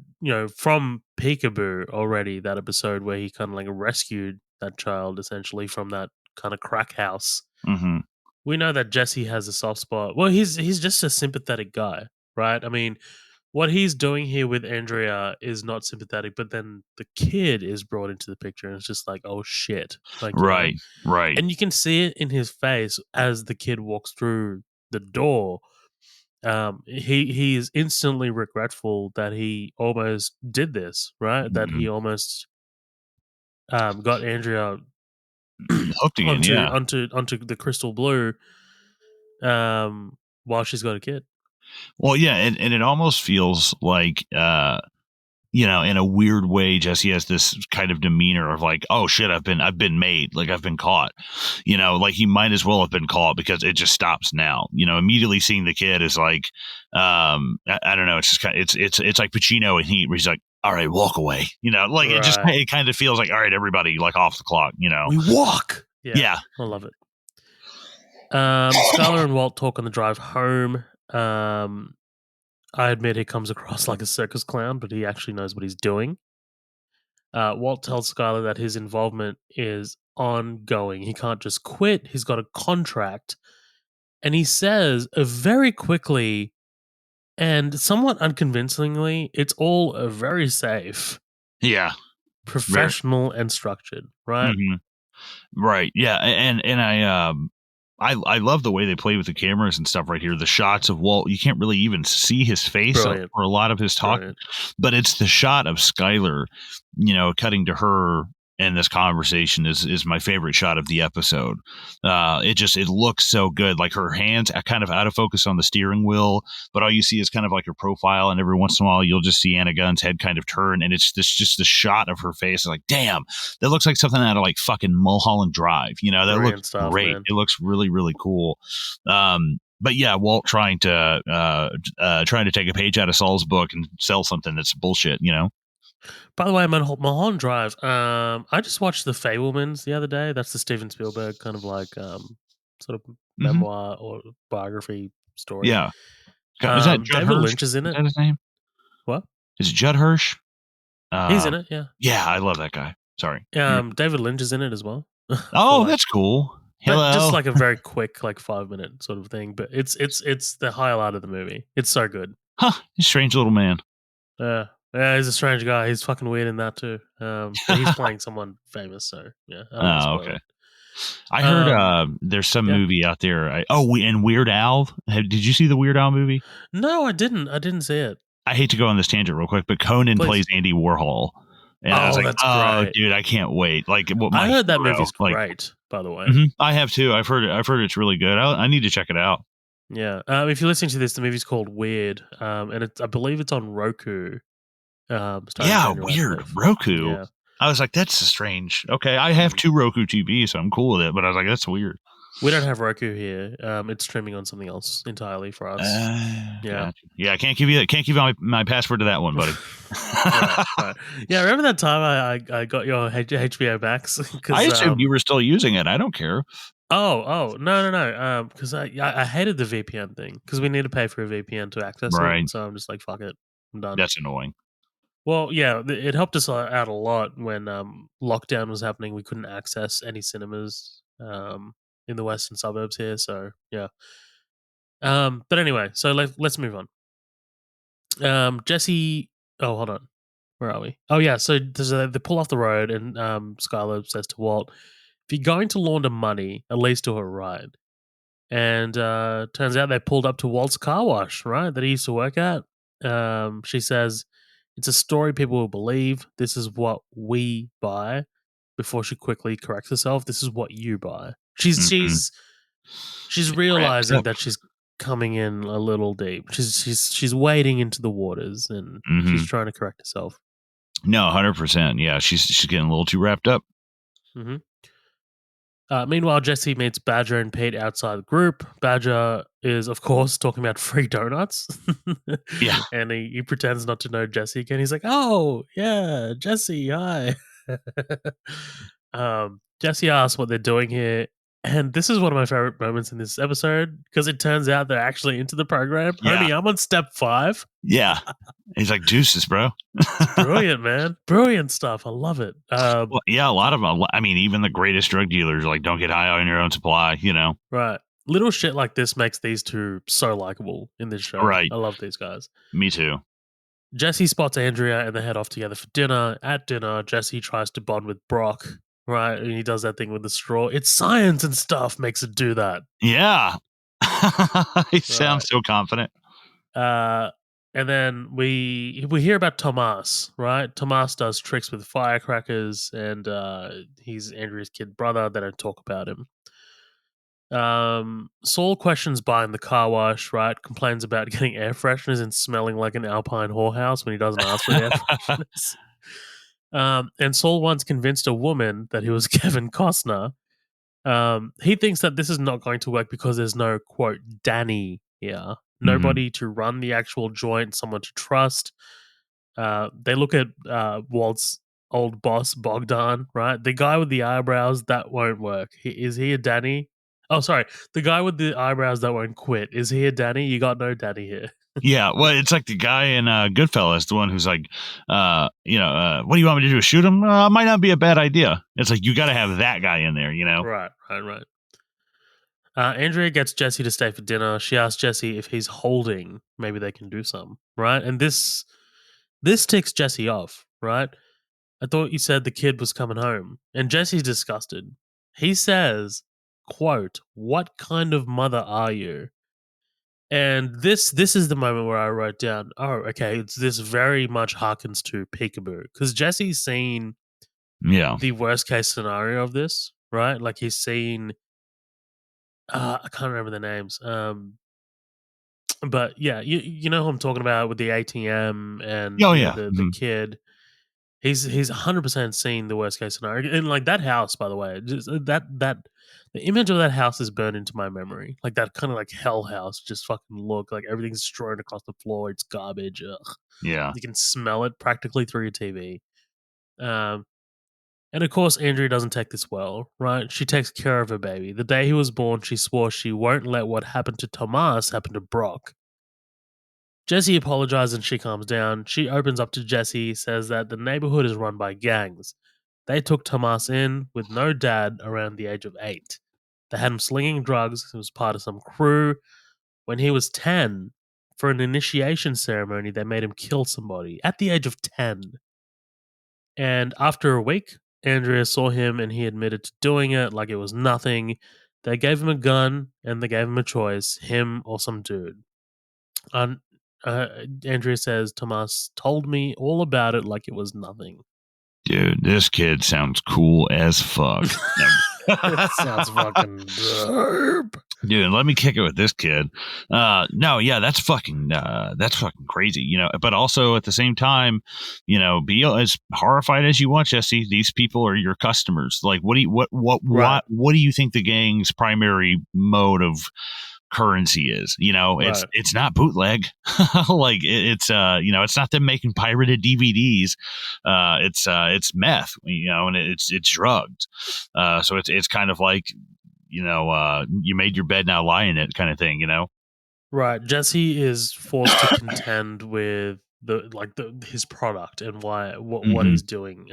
from Peekaboo already, that episode where he kind of like rescued that child essentially from that kind of crack house. Mhm. We know that Jesse has a soft spot. Well, he's just a sympathetic guy, right? I mean, what he's doing here with Andrea is not sympathetic, but then the kid is brought into the picture, and it's just like, oh shit, like Right. Right. and you can see it in his face as the kid walks through the door. He is instantly regretful that he almost did this, right? That he Mhm. almost got Andrea Hooked again. onto Yeah. onto the crystal blue while she's got a kid. Well, yeah, and it almost feels like in a weird way, Jesse has this kind of demeanor of like, oh shit, I've been made, like I've been caught. Like he might as well have been caught because it just stops now. Immediately seeing the kid is like, I don't know, it's just kind of, it's like Pacino in Heat, where he's like, all right, walk away. Like Right. it kind of feels like, all right, everybody, like off the clock. We walk. Yeah, Yeah. I love it. Skyler and Walt talk on the drive home. I admit he comes across like a circus clown, but he actually knows what he's doing. Walt tells Skyler that his involvement is ongoing. He can't just quit. He's got a contract. And he says very quickly and somewhat unconvincingly, it's all very safe, Yeah. Very. professional, and structured, right? Mhm. Right. Yeah. And I love the way they play with the cameras and stuff right here. The shots of Walt, you can't really even see his face Brilliant. for a lot of his talk, Brilliant. but it's the shot of Skyler, cutting to her in this conversation is my favorite shot of the episode. It looks so good. Like her hands are kind of out of focus on the steering wheel, but all you see is kind of like her profile, and every once in a while you'll just see Anna Gunn's head kind of turn, and it's just the shot of her face. It's like, damn, that looks like something out of like fucking Mulholland Drive. That looks Brilliant stuff, great. man. It looks really, really cool. But yeah, Walt trying to take a page out of Saul's book and sell something that's bullshit. By the way, Mulholland Drive. I just watched The Fablemans the other day. That's the Steven Spielberg kind of like sort of Hmm. memoir or biography story. Yeah. Is that Judd David Hirsch? Lynch is in Is it. that his name? What? Is it Judd Hirsch? He's in Um, it. Yeah. yeah, I love that guy. Sorry. David Lynch is in it as well. For Oh, like, that's cool. but just Hello. like a very quick, like 5 minute sort of thing. But it's the highlight of the movie. It's so good. Huh. Strange little man. Yeah. Yeah, he's a strange guy. He's fucking weird in that too. But he's playing someone famous, so yeah, I don't want to Oh, spoil okay. it. I heard Um, there's some yeah. movie out there. And Weird Al. Did you see the Weird Al movie? No, I didn't. I didn't see it. I hate to go on this tangent real quick, but Conan Please. plays Andy Warhol. And I was Oh, like, that's oh, great. dude, I can't wait. Like, what I my heard that hero. movie's Like, great, by the way. I have too. I've heard it. I've heard it's really good. I need to check it out. Yeah. If you're listening to this, the movie's called Weird. And I believe it's on Roku. Starting Yeah, January, I weird. believe. Roku. Yeah. I was like, that's strange. Okay, I have Mm. 2 Roku TVs, so I'm cool with it. But I was like, that's weird. We don't have Roku here. It's streaming on something else entirely for us. Yeah. Gotcha. Yeah, I can't give you that. Can't give you my password to that one, buddy. Right. Yeah, remember that time I got your HBO Max? I Because assumed you were still using it. I don't care. no. Because I hated the VPN thing because we need to pay for a VPN to access it. Right. So I'm just like, fuck it, I'm done. That's annoying. Well, yeah, it helped us out a lot when lockdown was happening. We couldn't access any cinemas in the western suburbs here. So yeah. But anyway, so let's move on. Jesse. Oh, hold on. Where are we? Oh yeah. So they pull off the road, and Skyler says to Walt, "If you're going to launder money, at least do it right." And turns out they pulled up to Walt's car wash, right? That he used to work at. She says, "It's a story people will believe. This is what we buy." Before she quickly corrects herself, this is what you buy. She's Mhm. she's she's She wraps realizing up. that she's coming in a little deep. She's wading into the waters, and she's Mhm. trying to correct herself. No, 100%. Yeah, she's getting a little too wrapped up. Hmm. Meanwhile, Jesse meets Badger and Pete outside the group. Badger is, of course, talking about free donuts. Yeah. And he pretends not to know Jesse again. He's like, oh, yeah, Jesse, hi. Jesse asks what they're doing here. And this is one of my favorite moments in this episode because it turns out they're actually into the program. Yeah. Homie, I'm on step 5. Yeah. He's like, deuces, bro. It's brilliant, man. Brilliant stuff. I love it. Well, yeah, a lot of them. I mean, even the greatest drug dealers like don't get high on your own supply. Right. Little shit like this makes these two so likable in this show. Right. I love these guys. Me too. Jesse spots Andrea and they head off together for dinner. At dinner, Jesse tries to bond with Brock, right? And he does that thing with the straw. It's science and stuff makes it do that. Yeah. He sounds Right. so confident. And then we hear about Tomas, right? Tomas does tricks with firecrackers, and he's Andrea's kid brother. They don't talk about him. Saul questions buying the car wash, right? Complains about getting air fresheners and smelling like an Alpine whorehouse when he doesn't ask for the air fresheners. And Saul once convinced a woman that he was Kevin Costner. He thinks that this is not going to work because there's no, quote, Danny here. Mhm. Nobody to run the actual joint, someone to trust. They look at Walt's old boss, Bogdan, right? The guy with the eyebrows, that won't work. Is he a Danny? Oh, sorry. The guy with the eyebrows that won't quit. Is he a Danny? You got no Danny here. Yeah, well, it's like the guy in Goodfellas, the one who's like, what do you want me to do? Shoot him? Might not be a bad idea. It's like you got to have that guy in there, Right. Andrea gets Jesse to stay for dinner. She asks Jesse if he's holding. Maybe they can do some, right? And this ticks Jesse off, right? I thought you said the kid was coming home. And Jesse's disgusted. He says, quote, what kind of mother are you? And this is the moment where I wrote down, oh, okay, this very much harkens to Peekaboo. Because Jesse's seen Yeah. the worst case scenario of this, right? Like he's seen I can't remember the names. But yeah, you know who I'm talking about with the ATM and Oh, the yeah. the, the Mhm. kid. He's 100% seen the worst case scenario, and like that house, by the way, just that the image of that house is burned into my memory. Like that kind of like hell house, just fucking look like everything's strewn across the floor. It's garbage. Ugh. Yeah. You can smell it practically through your TV. Um, and of course, Andrea doesn't take this well, right? She takes care of her baby. The day he was born, she swore she won't let what happened to Tomas happen to Brock. Jesse apologizes and she calms down. She opens up to Jesse, says that the neighborhood is run by gangs. They took Tomas in with no dad around the age of 8. They had him slinging drugs. He was part of some crew. When he was 10, for an initiation ceremony, they made him kill somebody at the age of 10. And after a week, Andrea saw him and he admitted to doing it like it was nothing. They gave him a gun and they gave him a choice, him or some dude. And Andrea says, Tomas told me all about it like it was nothing. Dude, this kid sounds cool as fuck. It sounds fucking derp. Dude, let me kick it with this kid. No, yeah, that's fucking crazy, you know. But also at the same time, you know, be as horrified as you want, Jesse. These people are your customers. Like, what do you Right. what do you think the gang's primary mode of currency is? You know, Right. it's not bootleg. Like it's you know, it's not them making pirated DVDs. It's meth, you know, and it's drugs. So it's kind of like, you know, you made your bed, now lie in it, kind of thing, you know. Right. Jesse is forced to contend with his product and what Hmm. he's doing.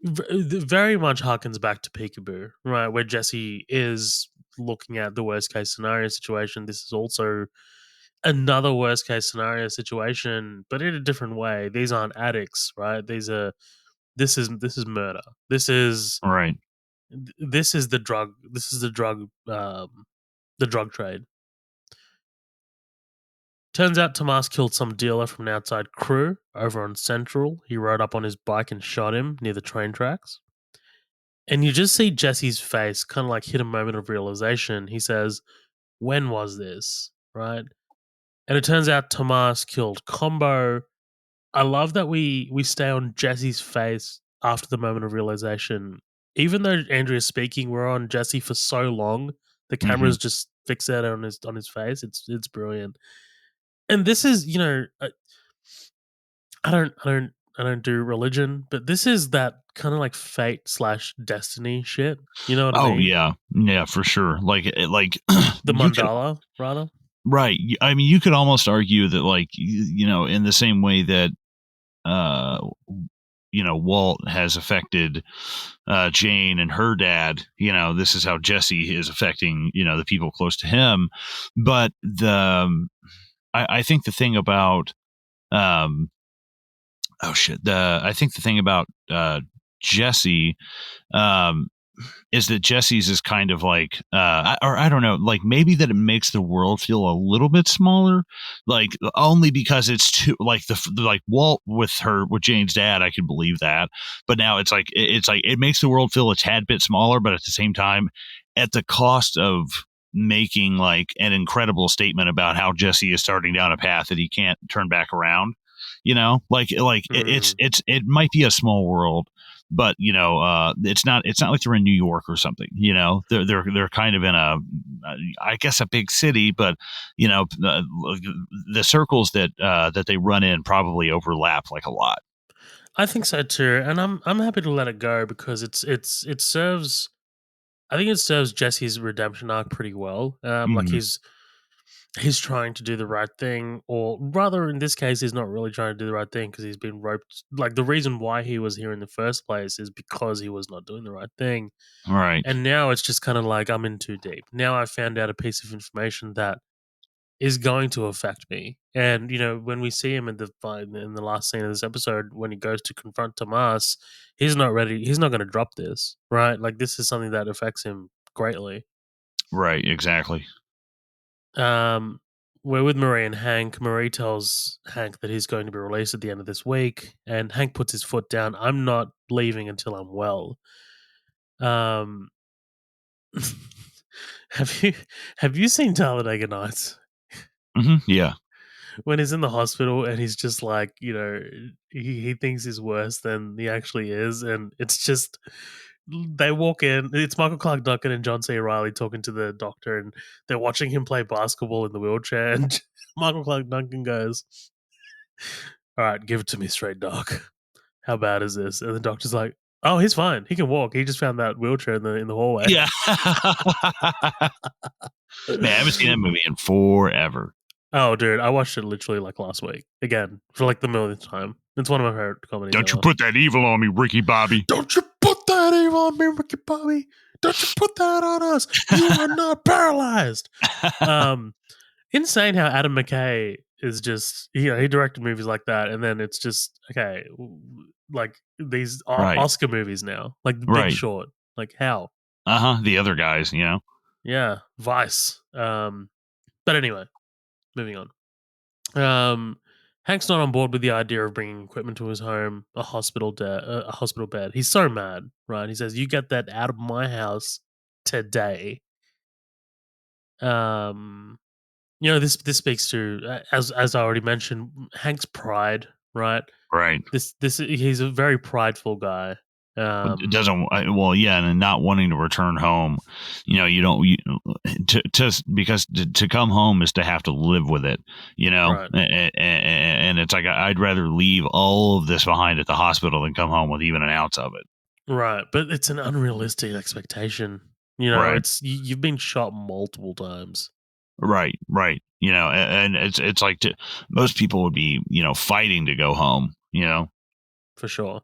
Very much harkens back to Peekaboo, right? Where Jesse is looking at the worst case scenario situation. This is also another worst case scenario situation, but in a different way. These aren't addicts, right? This is murder. Right. This is the drug. This is the drug trade. Turns out Tomas killed some dealer from an outside crew over on Central. He rode up on his bike and shot him near the train tracks. And you just see Jesse's face kind of like hit a moment of realization. He says, when was this? Right? And it turns out Tomas killed Combo. I love that we stay on Jesse's face after the moment of realization. Even though Andrea's speaking, we're on Jesse for so long. The Hmm. camera's just fixated on his face. It's brilliant. And this is, I don't do religion, but this is that kind of like fate slash destiny shit. You know what I Oh mean? yeah, yeah, for sure. Like The you could, mandala, rather. right. I mean, you could almost argue that, like, you know, in the same way that uh you know, Walt has affected Jane and her dad, you know, this is how Jesse is affecting, you know, the people close to him. But I think the thing about um oh shit, I think the thing about Jesse um is that Jesse's is kind of like, or I don't know, like maybe that it makes the world feel a little bit smaller, like only because it's too like like Walt with Jane's dad, I can believe that, but now it's like it makes the world feel a tad bit smaller, but at the same time, at the cost of making like an incredible statement about how Jesse is starting down a path that he can't turn back around. You know, Mm. it might be a small world, but you know, it's not like they're in New York or something. You know, they're kind of in I guess a big city, but you know, the circles that they run in probably overlap like a lot. I think so too, and I'm happy to let it go because it serves. I think it serves Jesse's redemption arc pretty well. Like Hmm. he's trying to do the right thing, or rather, in this case, he's not really trying to do the right thing because he's been roped. Like the reason why he was here in the first place is because he was not doing the right thing, Right, and now it's just kind of like I'm in too deep. Now I found out a piece of information that is going to affect me. And when we see him in the last scene of this episode, when he goes to confront Tomas, he's not ready. He's not going to drop this, right? Like this is something that affects him greatly. right, exactly. Um, we're with Marie and Hank. Marie tells Hank that he's going to be released at the end of this week, and Hank puts his foot down. I'm not leaving until I'm well. Um, have you have you seen Talladega Nights? Hmm. Yeah. when he's in the hospital and he's just like, he thinks he's worse than he actually is, and it's just they walk in. It's Michael Clark Duncan and John C. Reilly talking to the doctor, and they're watching him play basketball in the wheelchair. And Michael Clark Duncan goes, "All right, give it to me straight, doc. How bad is this?" And the doctor's like, "Oh, he's fine. He can walk. He just found that wheelchair in the hallway." Yeah. Man, I haven't seen that movie in forever. Oh, dude, I watched it literally like last week again for like the millionth time. It's one of my favorite comedies Don't you ever. put that evil on me, Ricky Bobby. Don't you put that evil on me, Ricky Bobby. Don't you put that on us. You are not paralyzed. Um, Insane how Adam McKay is just, he directed movies like that, and then it's just, okay, like these Right. Oscar movies now, like The Big Right. Short. Like, how? The other guys, Yeah, Vice. But anyway, moving on. Hank's not on board with the idea of bringing equipment to his home, a hospital bed. He's so mad, right? He says, "You get that out of my house today." Um, this speaks to, as I already mentioned, Hank's pride, right? Right. This he's a very prideful guy. It doesn't well, yeah, and not wanting to return home, you don't because to come home is to have to live with it, Right, and it's like I'd rather leave all of this behind at the hospital than come home with even an ounce of it. right, but it's an unrealistic expectation. Right. You've been shot multiple times Right. And it's like most people would be fighting to go home. for sure.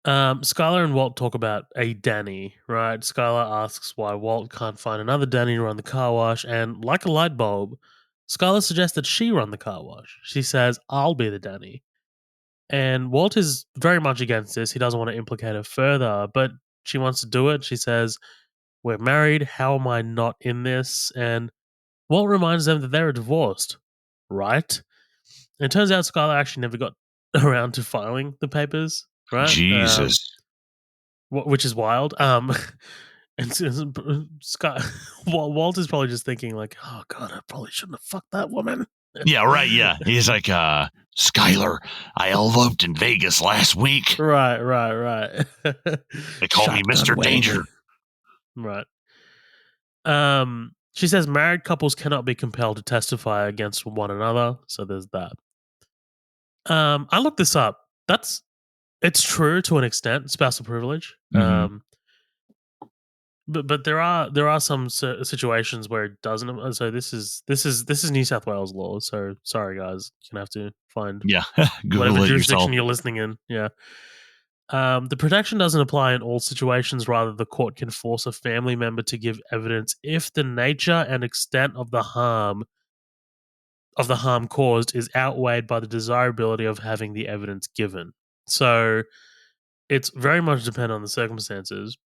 Skylar and Walt talk about a Danny, right? Skylar asks why Walt can't find another Danny to run the car wash, and like a light bulb, Skylar suggests that she run the car wash. She says, "I'll be the Danny." And Walt is very much against this. He doesn't want to implicate her further, but she wants to do it. She says, "We're married. How am I not in this?" And Walt reminds them that they're divorced, right? And it turns out Skylar actually never got around to filing the papers, right? Jesus. Which is wild. And Scott Walt is probably just thinking like, "Oh God, I probably shouldn't have fucked that woman." Yeah, right. Yeah. He's like, Skyler, I eloped in Vegas last week. Right. They call me Shotgun Mr. wedding. Danger. Right. She says married couples cannot be compelled to testify against one another, so there's that. I looked this up. It's true to an extent, spousal privilege. Mm-hmm. But there are some situations where it doesn't. So this is New South Wales law. So sorry guys, you're gonna have to find Yeah. whatever Google it yourself. jurisdiction you're listening in. Yeah. The protection doesn't apply in all situations. Rather, the court can force a family member to give evidence if the nature and extent of the harm caused is outweighed by the desirability of having the evidence given. So it's very much dependent on the circumstances.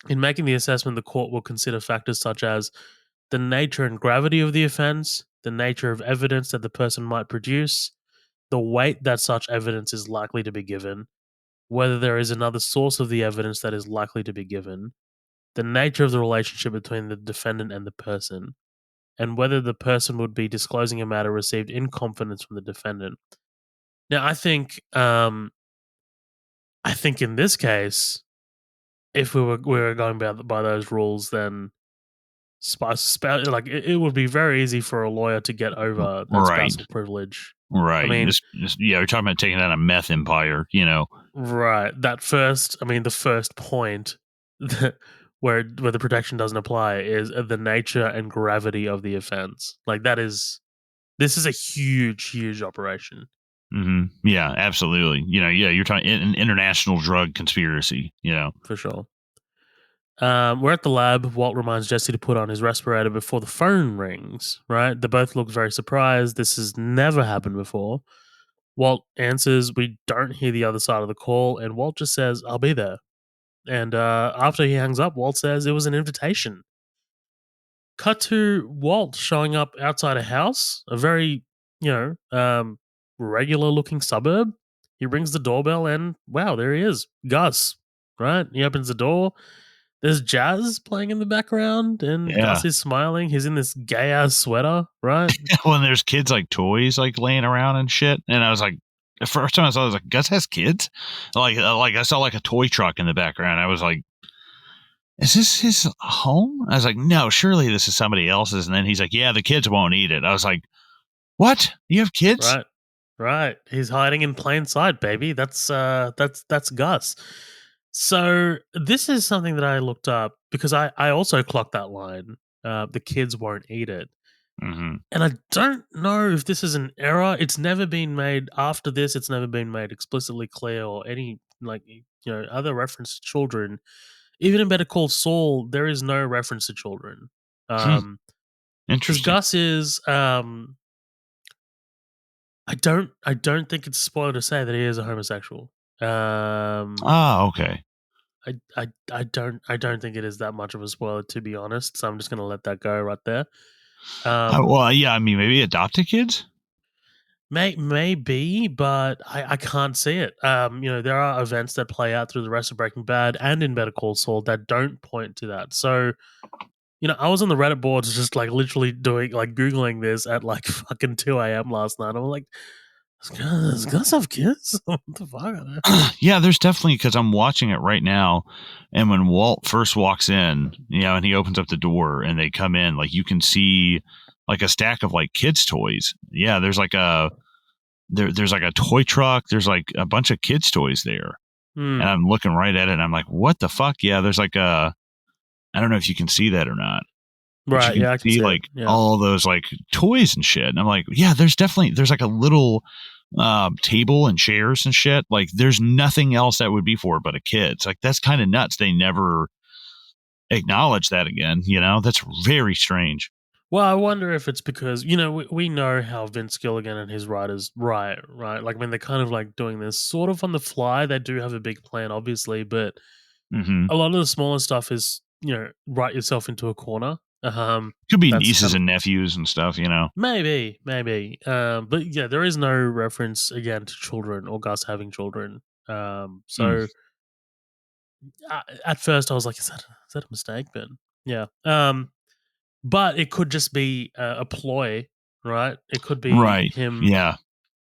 In making the assessment, the court will consider factors such as the nature and gravity of the offense, the nature of evidence that the person might produce, the weight that such evidence is likely to be given, whether there is another source of the evidence that is likely to be given, the nature of the relationship between the defendant and the person, and whether the person would be disclosing a matter received in confidence from the defendant. Now, I think in this case, if we were going by those rules, then it would be very easy for a lawyer to get over that Right. spousal privilege. I Right. mean, Yeah, we're talking about taking down a meth empire. right. The first point that, where the protection doesn't apply is the nature and gravity of the offense. Like this is a huge, huge operation Yeah, absolutely. Yeah, you're talking an international drug conspiracy. for sure. We're at the lab. Walt reminds Jesse to put on his respirator before the phone rings. Right? They both look very surprised. This has never happened before. Walt answers. We don't hear the other side of the call, and Walt just says, "I'll be there." And after he hangs up, Walt says it was an invitation. Cut to Walt showing up outside a house, a very, regular looking suburb. He rings the doorbell and wow, there he is. Gus, right? He opens the door. There's jazz playing in the background, and Yeah. Gus is smiling. He's in this gay ass sweater, right? When there's kids like toys like laying around and shit, and I was like, the first time I saw it, I was like, Gus has kids. Like I saw like a toy truck in the background. I was like, is this his home? I was like, no, surely this is somebody else's. And then he's like, yeah, the kids won't eat it. I was like, what? You have kids? Right, right. He's hiding in plain sight, baby. That's Gus. So this is something that I looked up because I also clocked that line. The kids won't eat it. Mm-hmm. And I don't know if this is an error. It's never been made after this. It's never been made explicitly clear or any other reference to children. Even in Better Call Saul, there is no reference to children. Because Interesting. Gus is I don't think it's a spoiler to say that he is a homosexual. Okay. I don't think it is that much of a spoiler, to be honest. So I'm just gonna let that go right there. Well, yeah, I mean, maybe adopted kids. Maybe, but I can't see it. There are events that play out through the rest of Breaking Bad and in Better Call Saul that don't point to that. So, I was on the Reddit boards just like literally doing like Googling this at like fucking 2 a.m. last night. I'm like, does Gus have kids? What the fuck? Yeah, there's definitely, because I'm watching it right now, and when Walt first walks in, and he opens up the door and they come in, like you can see like a stack of like kids' toys. Yeah, there's like there's like a toy truck. There's like a bunch of kids' toys there, and Hmm. I'm looking right at it, and I'm like, what the fuck? Yeah, there's like I don't know if you can see that or not, but you Right. can Yeah, I can see see it. like Yeah. all those like toys and shit. And I'm like, yeah, there's like a little table and chairs and shit. Like there's nothing else that would be for it but a kid's. Like that's kind of nuts. They never acknowledge that again. That's very strange. Well, I wonder if it's because we know how Vince Gilligan and his writers write, right? Like when they're kind of like doing this sort of on the fly. They do have a big plan, obviously, but Hmm. a lot of the smaller stuff is write yourself into a corner. Could be That's nieces kind of and nephews and stuff. maybe. But yeah, there is no reference again to children or Gus having children. Mm. So at first I was like, is that a mistake? But yeah. But it could just be a ploy, right? It could be Right. him Yeah.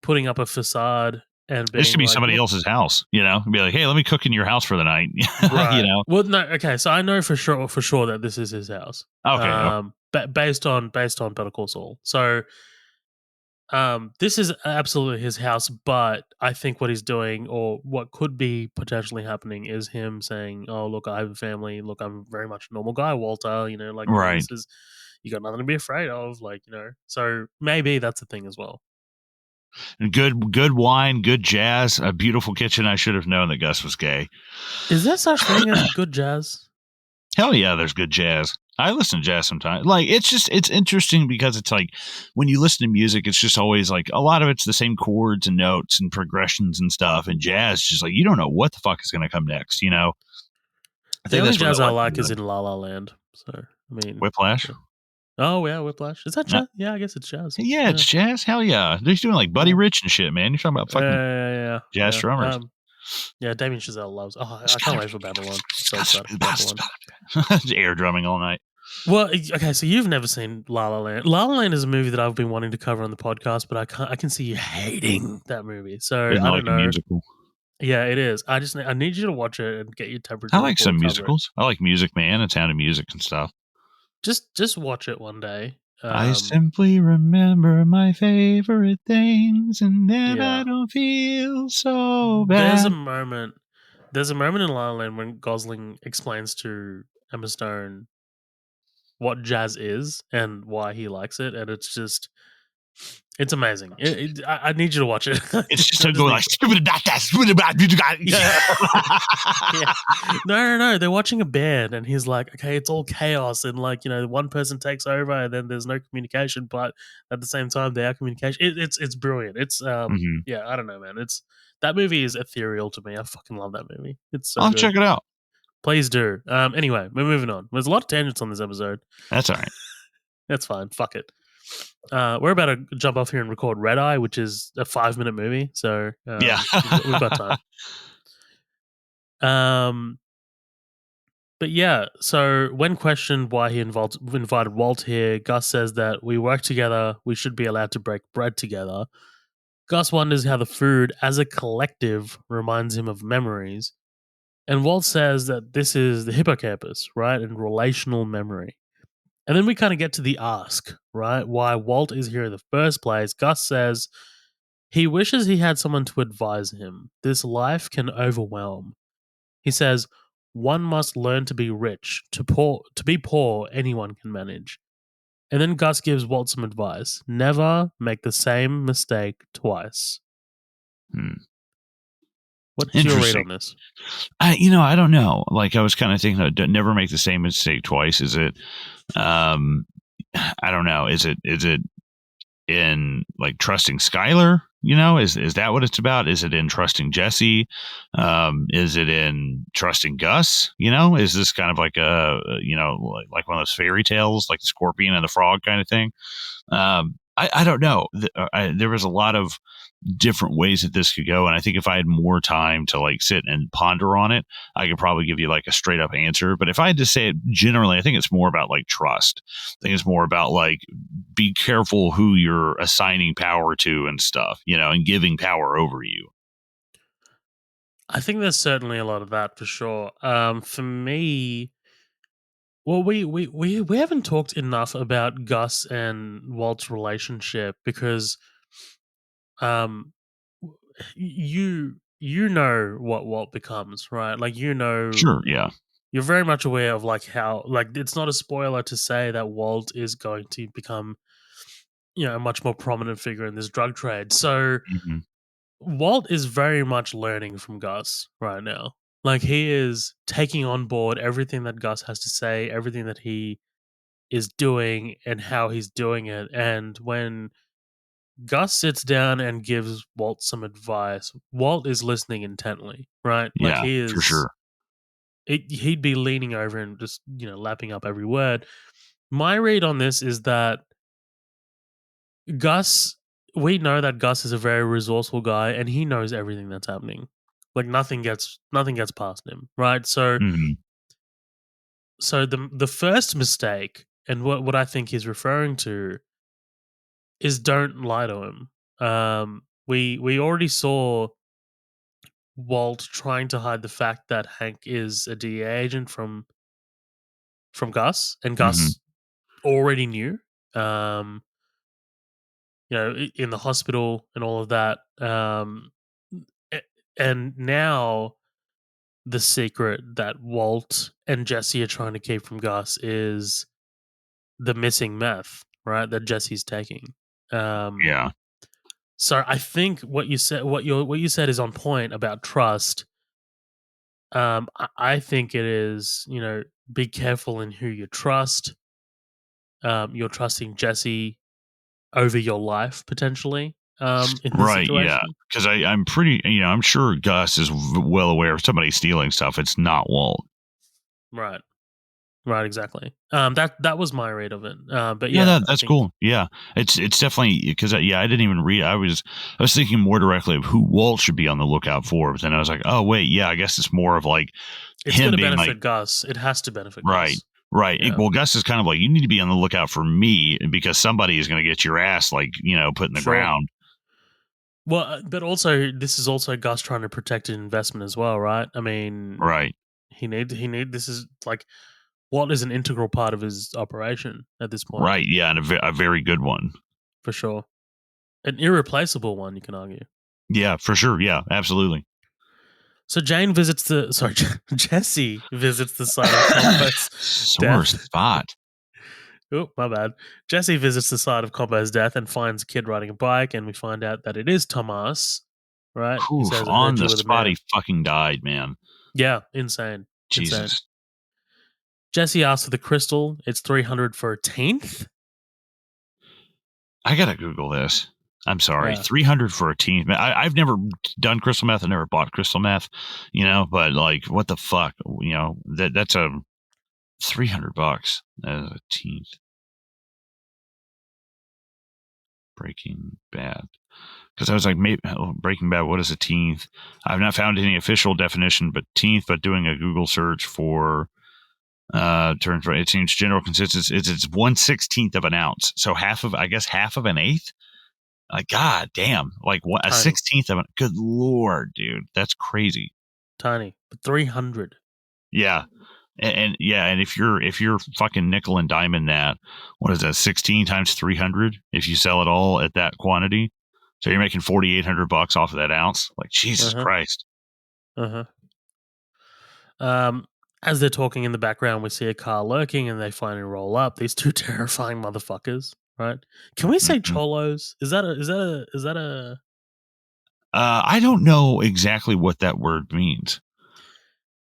putting up a facade and This being could be like, somebody "Look." else's house. Be like, hey, let me cook in your house for the night. you Right. know. Well, no, okay. So I know for sure that this is his house. Okay. Okay. Based on Better Call Saul. So this is absolutely his house, but I think what he's doing, or what could be potentially happening, is him saying, "Oh, look, I have a family. Look, I'm very much a normal guy, Walter. Right. this is you got nothing to be afraid of. So maybe that's a thing as well. Good wine, good jazz, a beautiful kitchen. I should have known that Gus was gay. Is there such thing as good jazz? Hell yeah, there's good jazz. I listen to jazz sometimes. Like it's interesting because it's like when you listen to music, it's just always like a lot of it's the same chords and notes and progressions and stuff. And jazz, just like you don't know what the fuck is going to come next. I The think only that's what I jazz I like like is about in La La Land. So I mean, Whiplash. yeah. Oh yeah, Whiplash. Is that Uh, jazz? Yeah, I guess it's jazz. yeah, Yeah, it's jazz. Hell yeah, they're doing like Buddy yeah, Rich and shit, man. You're talking about fucking yeah, jazz yeah. drummers. Yeah. Damien Chazelle loves. Oh, I can't wait for Babylon. So excited for Babylon. Air drumming all night. Well, okay, so you've never seen La La Land. La La Land is a movie that I've been wanting to cover on the podcast, but I can see you hating that movie. So Isn't I it don't like a know. musical? Yeah, it is. I need you to watch it and get your I temperature like before we some cover it. musicals. I like Music Man and Sound of Music and stuff. Just watch it one day. I simply remember my favorite things, and then I Yeah. don't feel so There's a bad. moment. There's a moment in La La Land when Gosling explains to Emma Stone what jazz is and why he likes it, and it's amazing. I need you to watch it. I It's just I to just go need like, to. yeah. Yeah. No. They're watching a band, and he's like, okay, it's all chaos, and one person takes over, and then there's no communication, but at the same time, they are communication. It's brilliant. Mhm. Yeah, I don't know, man. That movie is ethereal to me. I fucking love that movie. It's so I'll good. check it out. Please do. Anyway, we're moving on. There's a lot of tangents on this episode. That's all right. That's fine. Fuck it. We're about to jump off here and record Red Eye, which is a 5-minute movie. So Yeah. we've got time. Um, But yeah, so when questioned why he invited Walt here, Gus says that we work together, we should be allowed to break bread together. Gus wonders how the food, as a collective, reminds him of memories. And Walt says that this is the hippocampus, right? And relational memory. And then we kind of get to the ask, right? Why Walt is here in the first place. Gus says he wishes he had someone to advise him. This life can overwhelm. He says, one must learn to be rich. To be poor, anyone can manage. And then Gus gives Walt some advice. Never make the same mistake twice. Hmm. What's your read Interesting. on this? I don't know. Like I was kind of thinking, never make the same mistake twice. Is it? I don't know. Is it in like trusting Skyler? Is that what it's about? Is it in trusting Jesse? Is it in trusting Gus? Is this kind of like like one of those fairy tales, like the scorpion and the frog kind of thing? I don't know. There was a lot of different ways that this could go, and I think if I had more time to like sit and ponder on it, I could probably give you like a straight up answer. But if I had to say it generally, I think it's more about like trust. I think it's more about like be careful who you're assigning power to and stuff, and giving power over you. I think there's certainly a lot of that for sure. For me, well, we haven't talked enough about Gus and Walt's relationship because um you know what Walt becomes, right? Like Sure, yeah, you're very much aware of like how like it's not a spoiler to say that Walt is going to become a much more prominent figure in this drug trade. So hmm Walt is very much learning from Gus right now. Like he is taking on board everything that Gus has to say, everything that he is doing and how he's doing it. And when Gus sits down and gives Walt some advice, Walt is listening intently, right? Like yeah, for sure. he'd be leaning over and just, lapping up every word. My read on this is that Gus, we know that Gus is a very resourceful guy and he knows everything that's happening. Like nothing gets past him, right? So hmm the first mistake and what I think he's referring to is don't lie to him. We already saw Walt trying to hide the fact that Hank is a DEA agent from Gus, and hmm Gus already knew. Um, in the hospital and all of that. A- and now the secret that Walt and Jesse are trying to keep from Gus is the missing meth, right? That Jesse's taking. Um, Yeah, so I think what you said is on point about trust. I think it is, be careful in who you trust. You're trusting Jesse over your life potentially. In this right. Yeah, situation, because I'm pretty. I'm sure Gus is well aware of somebody stealing stuff. It's not Walt. right, right, exactly. That was my read of it. But Yeah, yeah, I that's think cool. Yeah, it's definitely because I didn't even read. I was thinking more directly of who Walt should be on the lookout for, but then I was like, oh wait, yeah, I guess it's more of like it's going him to being like, benefit Gus. It has to benefit right, Gus. right. Yeah, Well, Gus is kind of like you need to be on the lookout for me because somebody is going to get your ass like put in the sure. ground. Well, but also this is also Gus trying to protect an investment as well, right? I mean, Right, he need. This is like what is an integral part of his operation at this point, right. Yeah, and a very good one. for sure. An irreplaceable one, you can argue. Yeah, for sure. Yeah, absolutely. So Jane visits the sorry, Jesse visits the site of Compo's Sore death. spot. Oh, my bad. Jesse visits the site of Compo's death and finds a kid riding a bike, and we find out that it is Tomas. Right? He Oof, says, "I on heard you the were the spot he man." fucking died, man. Yeah, insane, insane. Jesus. Jesse asks for the crystal. It's 300 for a teenth. I gotta Google this. I'm sorry. Yeah, 300 for a teen. I've never done crystal meth. I never bought crystal meth, but like, what the fuck? That's a $300 as a teen. Breaking Bad. Because I was like, maybe Breaking Bad, what is a teenth? I've not found any official definition, but teenth, but doing a Google search for Turns right. It seems general consensus is it's 1/16 of an ounce. So half of an eighth. Like, God damn. Like what? A Tiny. 16th of an. Good Lord, dude. That's crazy. Tiny. But 300. Yeah. And yeah, and if you're fucking nickel and diamond that, what is that? 16 times 300 if you sell it all at that quantity. So you're making $4,800 off of that ounce. Like, Jesus Christ. Uh-huh. As they're talking in the background, we see a car lurking and they finally roll up. These two terrifying motherfuckers, right? Can we say Mm-hmm. cholos? Is that a I don't know exactly what that word means.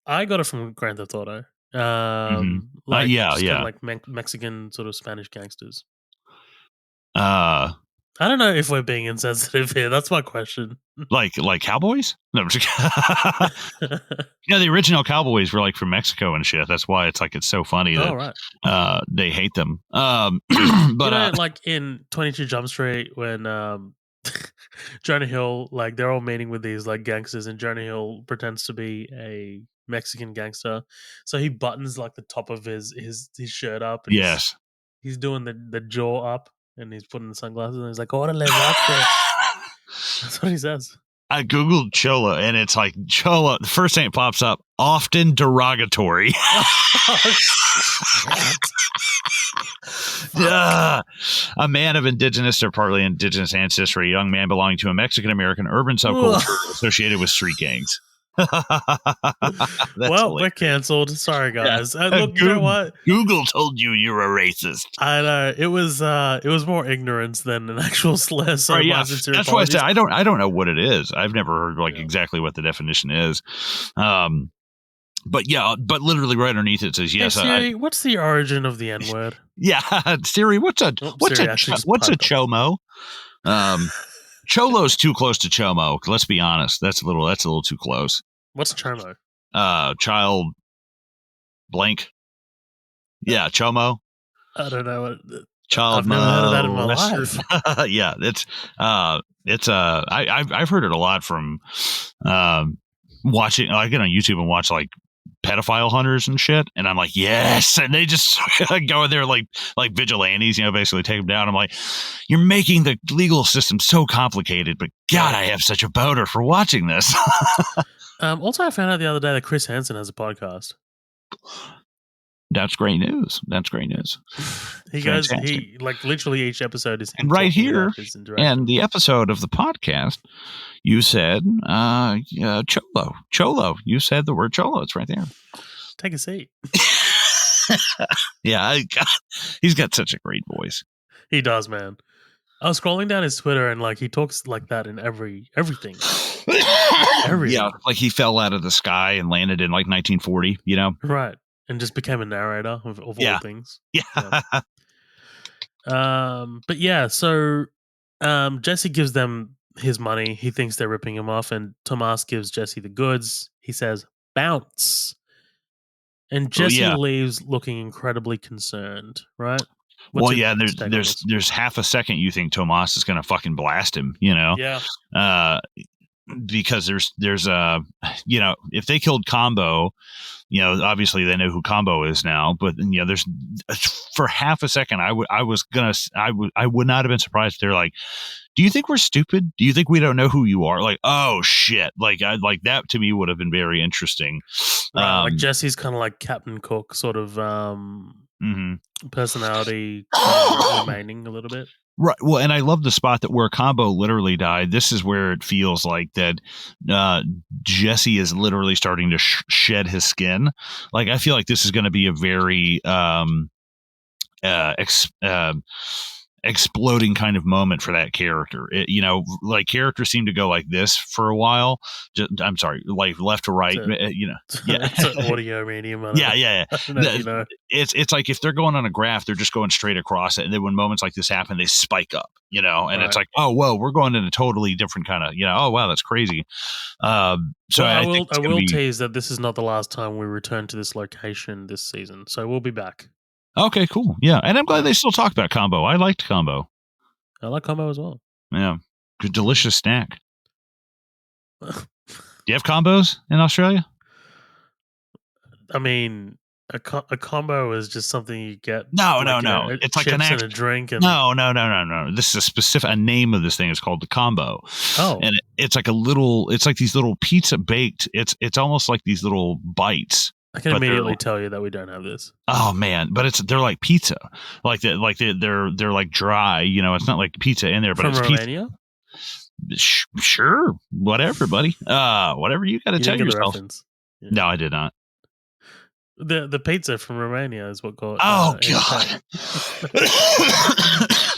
I got it from Grand Theft Auto. Mm-hmm. Like Yeah, just kind of yeah. like Mexican sort of Spanish gangsters. Uh, I don't know if we're being insensitive here. That's my question. like cowboys? No, I'm just the original cowboys were like from Mexico and shit. That's why it's so funny Oh, that right. they hate them. But Like in 22 Jump Street when Jonah Hill, like they're all meeting with these like gangsters, and Jonah Hill pretends to be a Mexican gangster, so he buttons like the top of his shirt up, and yes. he's doing the jaw up, and he's putting the sunglasses, and he's like, "Orale vatos." That's what he says. I googled cholo, and it's like cholo. The first thing that pops up, often derogatory. Oh, shit. A man of indigenous or partly indigenous ancestry, a young man belonging to a Mexican American urban subculture associated with street gangs. That's Well, we're hilarious. canceled. Sorry, Yeah. guys. Look, you know what? Google told you you're a racist. I know it was more ignorance than an actual slur. So Right, my yeah. sincere That's why I said apologies. I don't know what it is. I've never heard Yeah. exactly what the definition is. But yeah, but literally right underneath it says yes. Hey Siri, what's the origin of the N word? Yeah, Siri, Siri actually just what's a piped up. chomo? Cholo's too close to chomo. Let's be honest. That's a little too close. What's chomo? Child blank. Yeah, chomo. I don't know. Child I've never heard of that in my molester. life. Yeah, I've heard it a lot from watching. I get on YouTube and watch like pedophile hunters and shit, and I'm like, yes, and they just go in there like vigilantes, basically take them down. I'm like, you're making the legal system so complicated, but God, I have such a boner for watching this. Also, I found out the other day that Chris Hansen has a podcast. That's great news. He goes, he like literally each episode is him and right here about his interaction. and the episode of the podcast. You said cholo. You said the word cholo. It's right there. Take a seat. Yeah, he's got such a great voice. He does, man. I was scrolling down his Twitter and like he talks like that in everything. Yeah, like he fell out of the sky and landed in like 1940. Right, and just became a narrator of all things. Yeah. But yeah, so Jesse gives them his money. He thinks they're ripping him off, and Tomas gives Jesse the goods. He says, "Bounce." And Jesse leaves looking incredibly concerned, right? There's half a second you think Tomas is going to fucking blast him, Yeah. Because there's if they killed Combo, obviously they know who Combo is now, but there's for half a second I would not have been surprised if they're like, do you think we're stupid? Do you think we don't know who you are? Like, oh shit. Like that to me would have been very interesting. Right, like Jesse's kind of like Captain Cook sort of personality remaining a little bit. Right. Well, and I love the spot that where Combo literally died. This is where it feels like that Jesse is literally starting to shed his skin. Like, I feel like this is going to be a very exploding kind of moment for that character. Like characters seem to go like this for a while. I'm sorry, like left to right. It's an audio medium. Yeah. I don't know, It's like if they're going on a graph, they're just going straight across it, and then when moments like this happen, they spike up. And right. It's like, oh whoa, we're going in a totally different kind of. Oh wow, that's crazy. So I will tease that this is not the last time we return to this location this season. So we'll be back. Okay, cool. Yeah, and I'm glad they still talk about Combo. I liked Combo. I like Combo as well. Yeah, good, delicious snack. Do you have combos in Australia? I mean, A combo is just something you get, No, like, no, you know, no. It's like an chips and act. a drink and No, no, no, no, no. This is a name of this thing is called the combo. oh, And it's like it's like these little pizza baked. It's almost like these little bites, I can but immediately tell you that we don't have this. oh man, but they're like pizza. They're like dry, you know, it's not like pizza in there, but From it's pizza. Romania? Sure, whatever, buddy. Whatever you got to You tell didn't get the yourself. reference. Yeah. No, I did not. The pizza from Romania is what got Oh in god.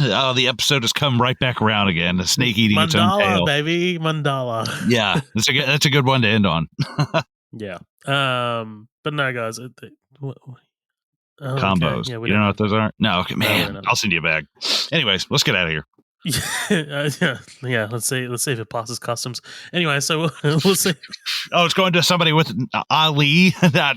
Oh, the episode has come right back around again. The snake eating its own Mandala, tail. baby, mandala. Yeah, that's a good one to end on. Yeah. But no, guys. Combos. Yeah, we You don't know what have. those are? No, okay, No, we man. don't. I'll send you a bag. Anyways, let's get out of here. Yeah. Let's see if it passes customs. Anyway, so we'll see. Oh, it's going to somebody with Ali. That.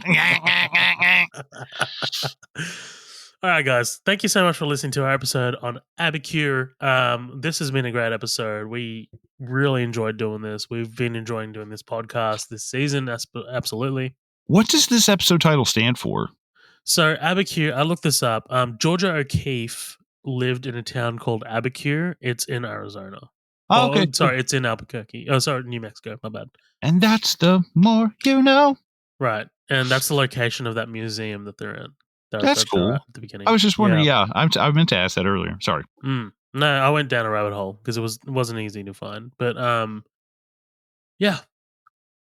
All right, guys. Thank you so much for listening to our episode on Abiquiu. This has been a great episode. We really enjoyed doing this. We've been enjoying doing this podcast this season. Absolutely. What does this episode title stand for? So Abiquiu, I looked this up. Georgia O'Keeffe lived in a town called Abiquiu. It's in Arizona. Oh, okay. Sorry, it's in Albuquerque. Oh, sorry, New Mexico. My bad. And that's the more you know. Right, and that's the location of that museum that they're in. That's cool. At the beginning. I was just wondering. Yeah, I meant to ask that earlier. Sorry. No, I went down a rabbit hole because it wasn't easy to find. But yeah.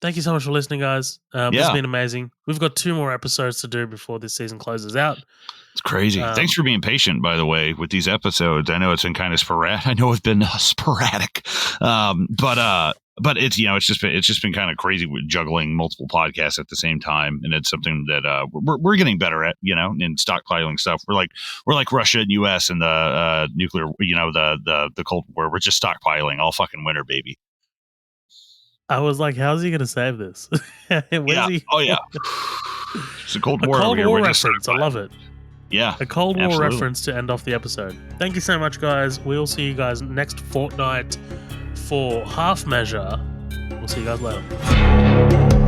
Thank you so much for listening, guys. This has been amazing. We've got 2 more episodes to do before this season closes out. It's crazy. Thanks for being patient, by the way, with these episodes. I know it's been kind of sporadic. I know it's been sporadic, but it's it's just been kind of crazy with juggling multiple podcasts at the same time, and it's something that we're getting better at, in stockpiling stuff. We're like Russia and U.S. and the nuclear, the Cold War. We're just stockpiling all fucking winter, baby. I was like, how's he going to save this? Oh, yeah. It's a Cold War. A Cold War reference. I love it. Yeah. A Cold War reference to end off the episode. Thank you so much, guys. We'll see you guys next fortnight for Half Measure. We'll see you guys later.